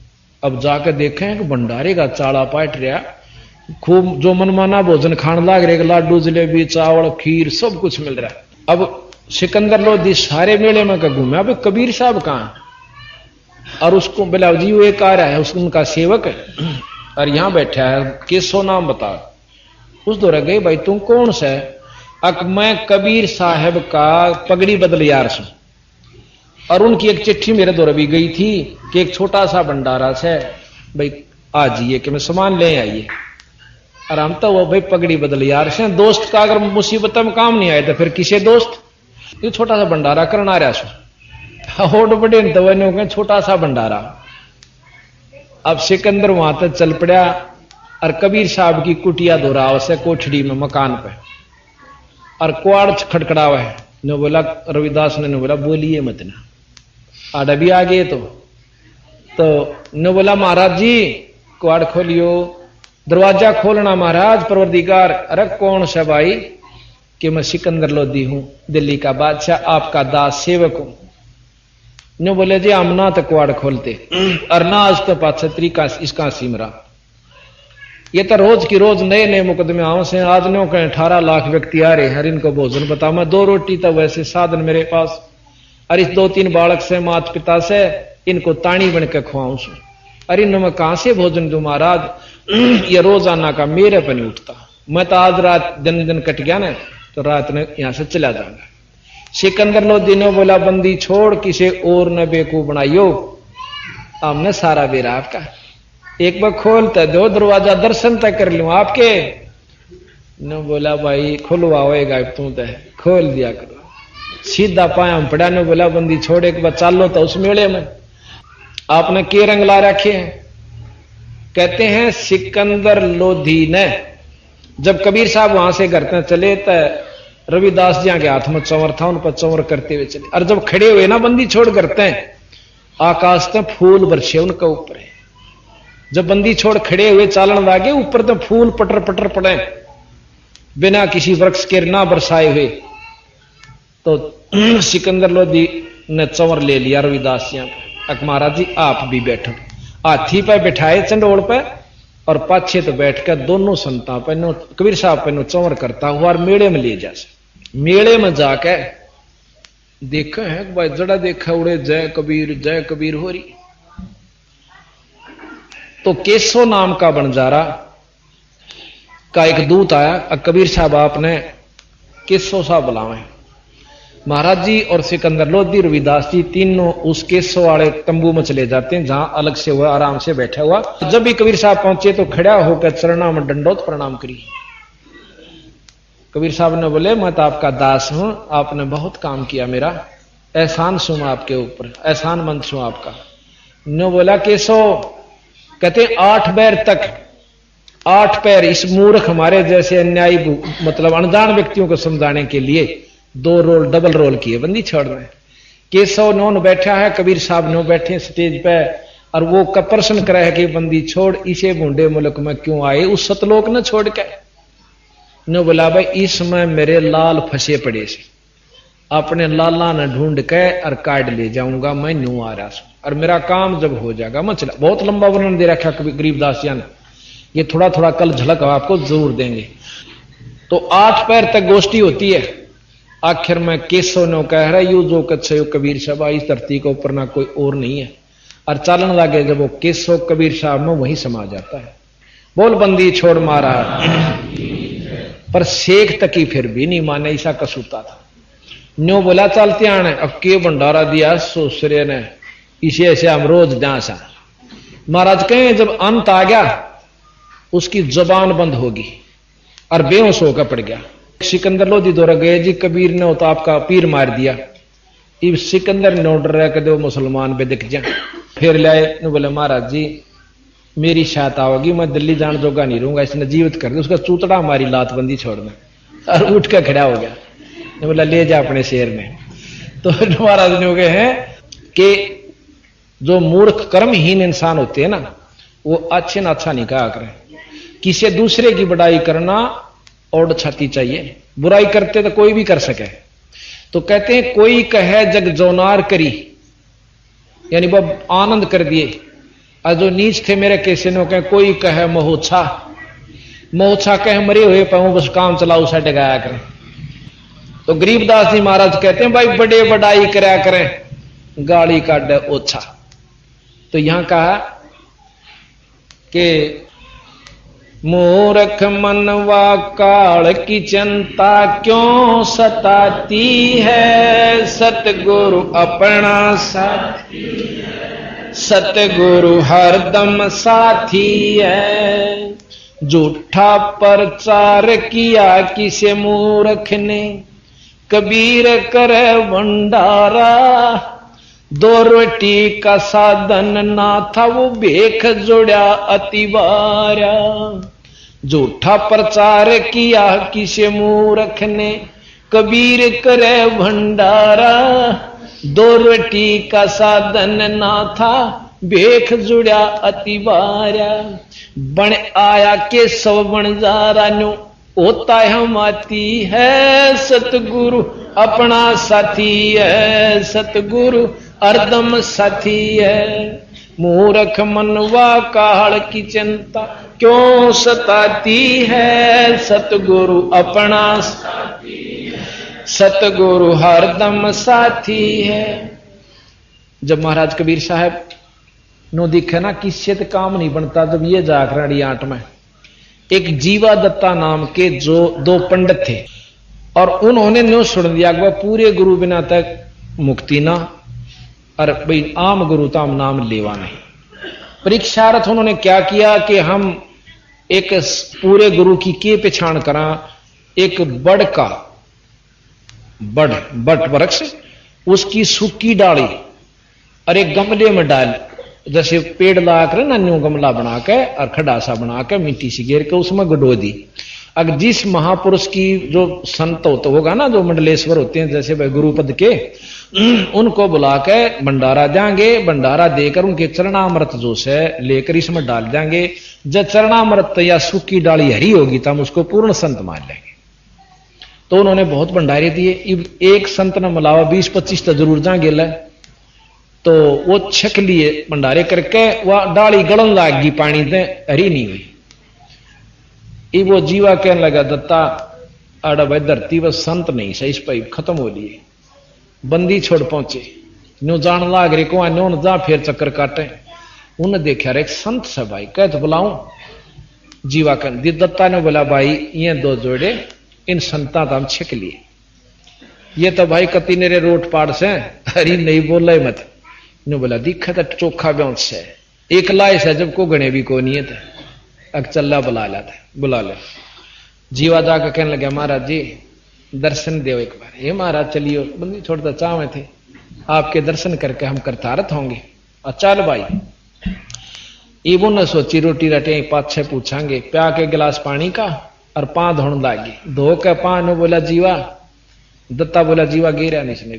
अब जाकर देखें कि भंडारे का चाड़ा पाट रहा, खूब जो मनमाना भोजन खान लाग रहे, लाडू जलेबी चावल खीर सब कुछ मिल रहा है। अब सिकंदर लोधी सारे मेले में घूमे, अब कबीर साहब कहां? और उसको बोला जी वो एक आ रहा है, उसको उनका सेवक है और यहां बैठा है, केसो नाम बता। उस दौरा गए भाई तुम कौन सा है? अक मैं कबीर साहब का पगड़ी बदल यार से। और उनकी एक चिट्ठी मेरे दौरा भी गई थी कि एक छोटा सा भंडारा से भाई आ जाइए कि मैं सामान ले आइए। और हम तो वो भाई पगड़ी बदल यार से दोस्त का अगर मुसीबत में काम नहीं आए तो फिर किसे दोस्त? ये छोटा सा भंडारा करना रहा सो होड़ बड़े दवाने हो गए, छोटा सा भंडारा। अब सिकंदर वहां तक चल पड़ा और कबीर साहब की कुटिया दोहराव से कोठड़ी में मकान पे और कुआड़ खड़खड़ावा है। ने बोला रविदास ने बोला बोलिए मत ना, आडा भी आ गए तो ने बोला महाराज जी कुआड़ खोलियो, दरवाजा खोलना महाराज परवरदिगार। अरे कौन सा भाई? कि मैं सिकंदर लोधी हूं, दिल्ली का बादशाह, आपका दास सेवक हूं। ने बोले जी हम ना तो कुआड़ खोलते और ना आज तो पाछा तरीका इसका सिमरा। ये तो रोज की रोज नए नए मुकदमे आव से आज नो कहें 18 लाख व्यक्ति आ रहे हैं, इनको भोजन बताओ। मैं 2 रोटी तो वैसे साधन मेरे पास, और इस 2-3 बालक से माता पिता से इनको ताणी बन के खुआऊं सु। अरे इन मैं कहां से भोजन दूं महाराज? ये रोजाना का मेरे पर नहीं उठता। मैं तो आज रात दिन कट गया ना तो रात में यहां से चला जाऊंगा। सिकंदर लोधी ने बोला बंदी छोड़, किसे और न बेकूफ बनाइयो, हमने सारा बेरा आपका। एक बार खोलता दो दरवाजा, दर्शन तक कर लूं आपके। ने बोला भाई खुलवाओएगा तू तो, खोल दिया करो। सीधा पाया हम पड़ा। ने बोला बंदी छोड़, एक बार चालो तो उस मेले में। आपने के रंग ला रखे हैं? कहते हैं सिकंदर लोधी ने जब कबीर साहब वहां से घर तक चले तो रविदास जी के हाथ में चंवर था, उन पर चंवर करते हुए चले। और जब खड़े हुए ना बंदी छोड़ करते हैं, आकाश में फूल बरसे उनका ऊपर है। जब बंदी छोड़ खड़े हुए चालन लागे, ऊपर तो फूल पटर पटर पड़े बिना किसी वृक्ष के ना बरसाए हुए। तो सिकंदर लोधी ने चंवर ले लिया रविदास जी पे। अक महाराज जी आप भी बैठो। हाथी पे बैठाए चंडोल पे और पाछे तो बैठकर दोनों संता पे कबीर साहब पे चंवर करता हुआ और मेले में ले जा। मेले में जाके देखा है भाई जड़ा देखा उड़े जय कबीर हो रही। तो केसो नाम का बंजारा का एक दूत आया। कबीर साहब आपने केसो साहब बुलावे। महाराज जी और सिकंदर लोधी रविदास जी तीनों उस केसो वाले तंबू में चले जाते हैं जहां अलग से हुआ आराम से बैठा हुआ। जब भी कबीर साहब पहुंचे तो खड़ा होकर चरणा में दंडोत प्रणाम करी। कबीर साहब ने बोले मैं तो आपका दास हूं, आपने बहुत काम किया, मेरा एहसान सुन आपके ऊपर, एहसान मंद सुन आपका। ने बोला केसो? कहते 8 पैर तक, 8 पैर इस मूर्ख हमारे जैसे अन्यायी मतलब अनजान व्यक्तियों को समझाने के लिए 2 रोल डबल रोल किए, बंदी छोड़ रहे। केसव नौन बैठा है, कबीर साहब नो बैठे स्टेज पे और वो का प्रश्न करे है कि बंदी छोड़, इसे बूढ़े मुल्क में क्यों आए उस सतलोक न छोड़ के? ने बोला भाई इसमें मेरे लाल फंसे पड़े से, अपने लाला ने ढूंढ के और काट ले जाऊंगा, मैं न्यू आ रहा हूं और मेरा काम जब हो जाएगा मैं चला। बहुत लंबा वर्णन दे रखा गरीबदास जी ने, ये थोड़ा थोड़ा कल झलक आपको जरूर देंगे। तो 8 पैर तक गोष्ठी होती है। आखिर में केसो ने कह रहा यू जो कच्छे कबीर साहब इस धरती के ऊपर ना कोई और नहीं है। और चालन लगे जब वो केसो कबीर साहब में वही समा जाता है। बोल बंदी छोड़ मारा पर शेख तकी फिर भी नहीं माने, ऐसा कसूता था। न्यो बोला चलते आने, अब के भंडारा दिया सोसरे ने, इसे ऐसे हम रोज जासा। महाराज कहें जब अंत आ गया उसकी जुबान बंद होगी और बेहोश होकर पड़ गया। सिकंदर लोधी दौरा गए जी, कबीर ने तो आपका पीर मार दिया। इब सिकंदर ने ऑर्डर रहा दो मुसलमान पे दिख जा। फिर लाए बोले महाराज जी मेरी सहायता होगी, मैं दिल्ली जान जोगा नहीं रहूंगा, इसने जीवित कर दिया। उसका चूतड़ा हमारी लातबंदी छोड़ना और उठ कर खड़ा हो गया। बोला ले जा अपने शेर में। तो महाराज ने कहे हैं कि जो मूर्ख कर्महीन इंसान होते हैं ना वो अच्छे ना अच्छा नहीं कहा करें। किसी दूसरे की बड़ाई करना और छाती चाहिए, बुराई करते तो कोई भी कर सके। तो कहते हैं कोई कहे जग जोनार करी, यानी वो आनंद कर दिए। और जो नीच थे मेरे कैसे नो कहे कोई कहे महोत्सा, महोत्सा कहे मरे हुए पाऊं बस काम चलाऊ साढ़े गाया करें। तो गरीबदास जी महाराज कहते हैं भाई बड़े बड़ाई करया करें, गाली काटे ओछा। तो यहां कहा कि मूर्ख मनवा काल की चिंता क्यों सताती है, सतगुरु अपना साथी, सतगुरु हरदम साथी है। झूठा प्रचार किया किसे मूर्ख ने, कबीर करे भंडारा, दो रोटी का साधन ना था वो भेख जोड़ा अतिवारा। झूठा प्रचार किया किसे मूर्ख ने, कबीर करे भंडारा, दो रोटी का साधन ना था भेख जुड़ा अतिवारा। बन आया के सब बन जा रान्यो, होता है माती है, सतगुरु अपना साथी है, सतगुरु हरदम साथी है। मूर्ख मनवा काल की चिंता क्यों सताती है, सतगुरु अपना साथी है, सतगुरु हरदम साथी है। जब महाराज कबीर साहब नो दिखे ना किससे तो काम नहीं बनता, जब ये जागरणी आठ में एक जीवा दत्ता नाम के जो दो पंडित थे, और उन्होंने न्यू सुन दिया कि पूरे गुरु बिना तक मुक्ति ना, और भाई आम गुरु ताम नाम लेवा नहीं। परीक्षार्थ उन्होंने क्या किया कि हम एक पूरे गुरु की के पहचान करा, एक बड़ का बट वृक्ष, उसकी सूखी डाली और एक गमले में डाल, जैसे पेड़ लाकर ना न्यू गमला बना के और खडासा बना के मिट्टी से घेर के उसमें गडो दी। अगर जिस महापुरुष की जो संत होता होगा ना, जो मंडलेश्वर होते हैं जैसे भाई गुरुपद के, उनको बुला के भंडारा देंगे, भंडारा देकर उनके चरणामृत जो है लेकर इसमें डाल देंगे। जब चरणामृत या सूखी डाली हरी होगी तब उसको पूर्ण संत मान लेंगे। तो उन्होंने बहुत भंडारे दिए। एक संत ने मिलावा 20-25 तो जरूर जाएंगे ल, तो वो छक लिए भंडारे करके, वह डाली गलन लाग गई पानी से, हरी नहीं हुई। वो जीवा कहने लगा दत्ता आड़ा भाई धरती बस संत नहीं सही, इस पर खत्म हो लिए। बंदी छोड़ पहुंचे, न्यू जान लाग रे को न्यू जा फिर चक्कर काटे। उन्हें देखा रे एक संत से भाई कह तो बुलाऊं। जीवा कहने दत्ता ने बोला भाई ये दो जोड़े इन संता तो हम छिक लिए, ये तो भाई कति नेरे रोट पाड़ से हरी नहीं बोल रहे मत। न्यू बोला दिखा तो चोखा ब्योंस से एक लाए से जब को गणे भी को नहीं थे, अग चल्ला बुला ले। जीवा जाकर कहने लगे महाराज जी दर्शन दो एक बार। हे महाराज चलियो, बंदी छोड़ता चाहे थे आपके दर्शन करके हम करतारत होंगे। चल भाई इबो न सोची रोटी रटे 5-6 पूछांगे, प्या के गिलास पानी का और पा धोन लागी, धो के पा नो बोला जीवा। दत्ता बोला जीवा गिरा नहीं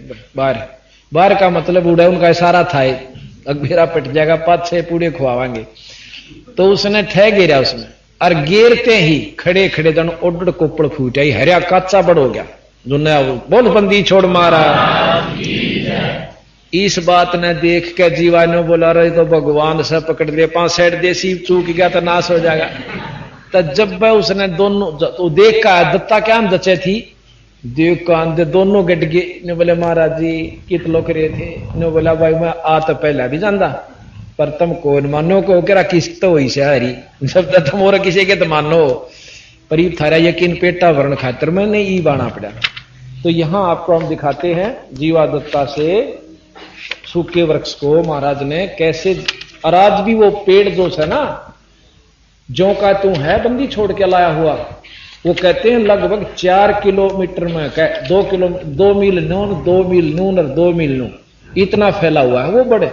बाहर का मतलब उड़ा, उनका इशारा था अब मेरा पिट जाएगा 5-6 पूड़े खुआवांगे। तो उसने ठह गिरा उसमें, और गिरते ही खड़े खड़े जन ओडड़ कोपड़ फूट आई, हरिया काचा बड़ हो गया। जो नया बोल बंदी छोड़ मारा। इस बात ने देख के जीवा ने बोला रहे तो भगवान से पकड़ दे, 5 साइड देसी चूक गया तो नाश हो जाएगा। तो जब उसने दोनों तो देख का दत्ता क्या जचे थी, देख का अंदर दोनों गट गए। ने बोले महाराज जी कित लोग रहे थे। ने बोला भाई मैं आ तो पहला भी जानता, पर तुम कौन मानो को करा किस्त तो हुई से हरी, जब तक तुम और किसी के तो मानो पर थारा यकीन पेटा वर्ण खातर मैंने ई बाना पड़ा। तो यहां आपको हम दिखाते हैं जीवा दत्ता से सूखे वृक्ष को महाराज ने कैसे, और आज भी वो पेड़ जो है ना जो का तू है बंदी छोड़ के लाया हुआ, वो कहते हैं लगभग 4 किलोमीटर में 2 मील नून 2 मील नून और 2 मील नून इतना फैला हुआ है वो बड़े।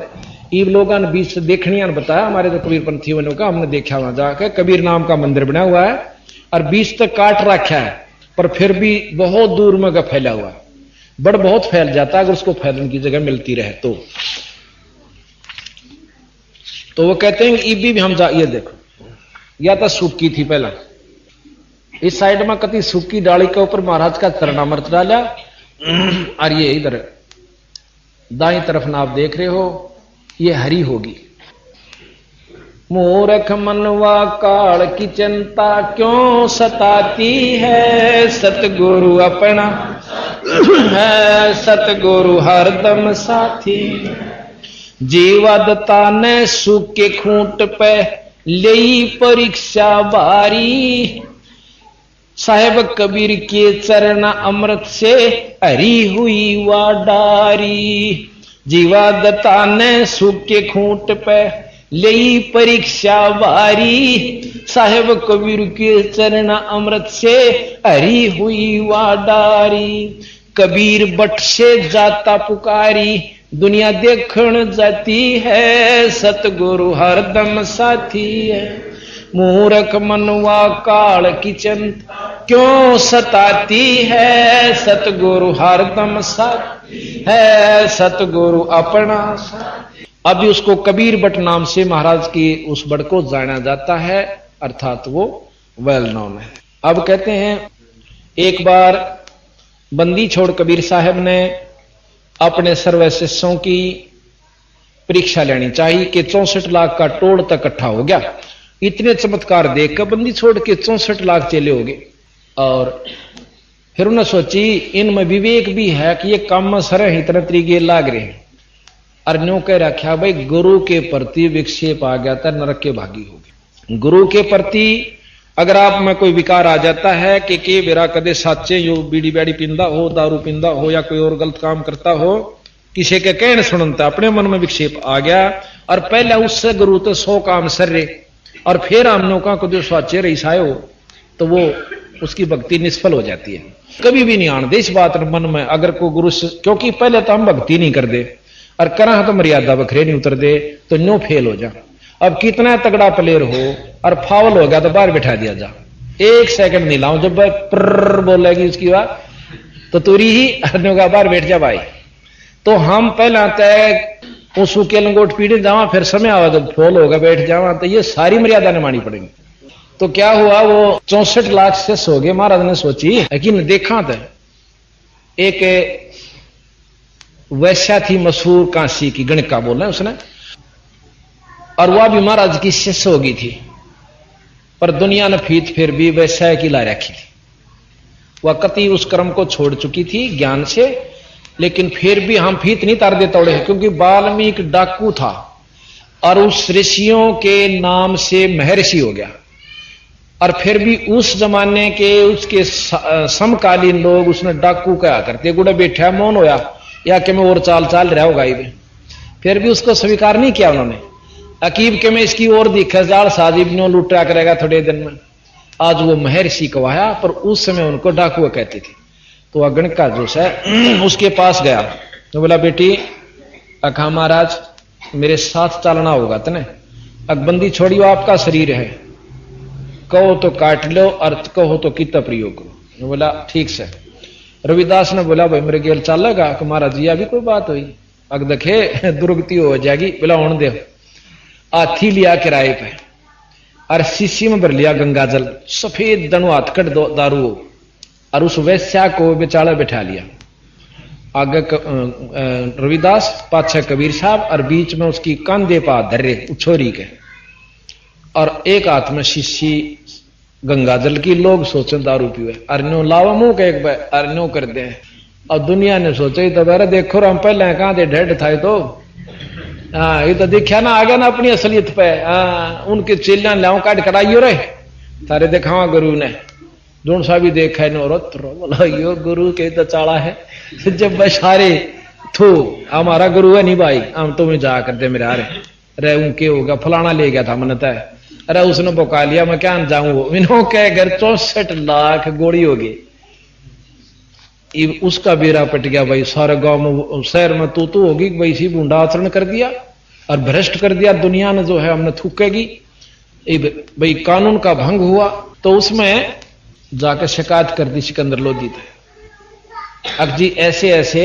ईब लोगों ने बीच से देखनिया ने बताया, हमारे जो कबीर पंथी वालों का हमने देखा वहां जाकर कबीर नाम का मंदिर बना हुआ है और बीच तक काट रखा है, पर फिर भी बहुत दूर में का फैला हुआ है। बड़ बहुत फैल जाता है अगर उसको फैलने की जगह मिलती रहे तो वो कहते हैं ईब भी हम जा, ये देखो या तो सूखी थी पहला, इस साइड में कति सूखी डाली के ऊपर महाराज का चरणामृत डाला, और ये इधर दाई तरफ ना आप देख रहे हो ये हरी होगी। मूर्ख मनवा काल की चिंता क्यों सताती है, सतगुरु अपना है, सतगुरु हरदम साथी। जीवादता ने सुख के खूंट पे ले परीक्षा बारी, साहेब कबीर के चरण अमृत से हरी हुई वाडारी। जीवादता ने सुख के खूंट पे ले परीक्षा बारी, साहेब कबीर के चरण अमृत से हरी हुई वाडारी। कबीर बट से जाता पुकारी, दुनिया देखण जाती है, सतगुरु हरदम साथी है। मूर्ख मनवा काल की चिंत क्यों सताती है, सतगुरु हरदम साथी है, सतगुरु अपना साथी। अभी उसको कबीर बट नाम से महाराज की उस बट को जाना जाता है, अर्थात वो वेल नोन है। अब कहते हैं एक बार बंदी छोड़ कबीर साहब ने अपने सर्व शिष्यों की परीक्षा लेनी चाहिए कि 64 लाख का टोल तक इकट्ठा हो गया। इतने चमत्कार देखकर बंदी छोड़ के 64 लाख चेले हो गए। और फिर उन्होंने सोची इनमें विवेक भी है कि ये काम में सर इतने तरीके लाग रहे हैं। और न्यू कह रखा भाई गुरु के प्रति विक्षेप आ गया था, नरक के भागी हो गए। गुरु के प्रति अगर आप में कोई विकार आ जाता है कि मेरा कदे साचे यो बीड़ी बैड़ी पींदा हो, दारू पींदा हो या कोई और गलत काम करता हो, किसी के कहने सुनता अपने मन में विक्षेप आ गया और पहले उससे गुरु तो 100 काम सर रहे और फिर हम नौका को जो साचे रईसाए हो तो वो उसकी भक्ति निष्फल हो जाती है। कभी भी नहीं आने दे इस बात मन में अगर कोई गुरु, क्योंकि पहले तो हम भक्ति नहीं कर दे और करा तो मर्यादा बखरे नहीं उतर दे तो न्यू फेल हो जा। अब कितना तगड़ा प्लेयर हो और फाउल हो गया तो बाहर बैठा दिया जा, 1 सेकंड नहीं लाऊं, जब प्र बोलेगी उसकी बात तो तुरी ही का बाहर बैठ जा भाई। तो हम पहला तय उसू के लंगोट पीड़े जावा, फिर समय आवा तो फॉल होगा बैठ जावा, तो ये सारी मर्यादा निभानी पड़ेगी। तो क्या हुआ, वो 64 लाख से सो गए। महाराज ने सोची लेकिन देखा था एक वैश्या थी मशहूर काशी की, गणिका बोल रहे उसने, और वह भी महाराज की शिष्य हो गई थी, पर दुनिया ने फीत फिर भी वैश्या की ला रखी थी। वह कति उस कर्म को छोड़ चुकी थी ज्ञान से, लेकिन फिर भी हम फीत नहीं तार दे तोड़े, क्योंकि वाल्मीकि डाकू था और उस ऋषियों के नाम से महर्षि हो गया। और फिर भी उस जमाने के उसके समकालीन लोग उसने डाकू कहा करते, गुड़े बैठा मौन होया या कि मैं और चाल चाल रहा होगा, फिर भी उसको स्वीकार नहीं किया उन्होंने। अकीब के में इसकी और दिखा जाल शादी भी लुटा करेगा थोड़े दिन में। आज वो महर्षि कहवाया, पर उस समय उनको डाकू कहती थी। तो अगण का जो है उसके पास गया तो बोला बेटी अखा महाराज मेरे साथ चलना होगा तने, अकबंदी छोड़ियो आपका शरीर है, कहो तो काट लो और कहो तो कितना प्रयोग करो। बोला ठीक से। रविदास ने बोला भाई मेरे गेल चलेगा कि महाराज जी अभी कोई बात हुई, अग देखे दुर्गति हो जाएगी, बोला होने दे। हाथी लिया किराए पे और शीशी में भर लिया गंगा जल, सफेद दनु हाथकट दारू, और उस वैश्या को बेचारा बैठा लिया। आगे रविदास, पाछे कबीर साहब, और बीच में उसकी कंधे पा धर्रे छोरी के, और एक हाथ में शीशी गंगा जल की। लोग सोचे दारू पीवे, अरन्यो लावा मुंह के एक अरन्यो कर दे। और दुनिया ने सोचा तो बेरा देखो हम पहले कहां थे ढेड था तो हाँ ये तो देखा ना आ गया ना अपनी असलियत पे। हाँ उनके चेलियां लाओ काट कराइयो रे तारे दिखावा गुरु ने जोन सा भी देखा नो बोला यो गुरु के तो चाड़ा है। जब बशारे थू हमारा गुरु है नहीं भाई, हम तुम्हें जा करते मेरे आ रहे उनके होगा फलाना ले गया था मन तय, अरे उसने बका लिया मैं क्या जाऊं। इन्हों के घर 64 लाख गोली हो गई, उसका बेरा पट गया भाई। सारे गांव में शहर में तू होगी भाई इसी बूंडा आचरण कर दिया और भ्रष्ट कर दिया दुनिया ने, जो है हमने थूकेगी भाई, कानून का भंग हुआ। तो उसमें जाकर शिकायत कर दी सिकंदर लोधी थे, अब जी ऐसे ऐसे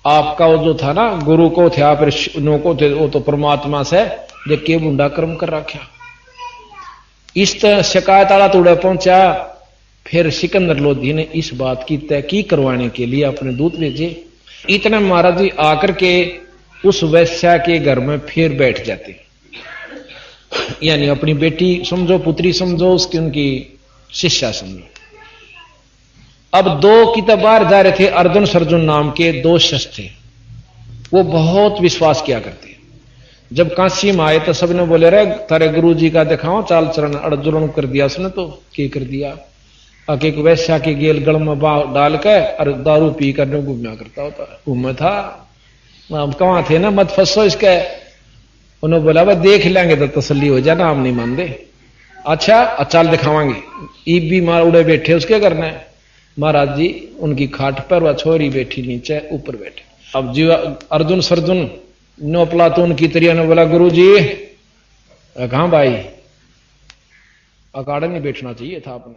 आपका वो जो था ना गुरु को थे आप ऋषियों को थे, वो तो परमात्मा से जो के बूंडा कर्म कर रखा। इस तरह शिकायत आला तोड़ा पहुंचा। फिर सिकंदर लोधी ने इस बात की तहकीक करवाने के लिए अपने दूत भेजे। इतने महाराज जी आकर के उस वैश्या के घर में फिर बैठ जाते, यानी अपनी बेटी समझो, पुत्री समझो, उसकी उनकी शिष्या समझो। अब 2 की तो बाहर जा रहे थे, अर्जुन सर्जुन नाम के 2 शिष्य थे, वो बहुत विश्वास किया करते। जब काशी में आए तो सबने बोले रे तारे गुरु जी का दिखाओ चाल चरण, अड़जुरण कर दिया उसने तो क्या कर दिया। आके एक वैश्या के गेल गल में बाव डाल के और दारू पी कर घूमना करता होता घूमे था। हम कहाँ थे ना, मत फंसो इसके। उन्होंने बोला भाई देख लेंगे तो तसल्ली हो जाए ना, हम नहीं मान दे। अच्छा चाल दिखावांगे। ईब भी मार उड़े बैठे उसके करना है। महाराज जी उनकी खाट पर वह छोरी बैठी नीचे ऊपर बैठे। अब जी अर्जुन सर्जुन नो प्लातून की तरिया ने बोला गुरु जी कहाँ भाई, अकाड़ा नहीं बैठना चाहिए था आपने।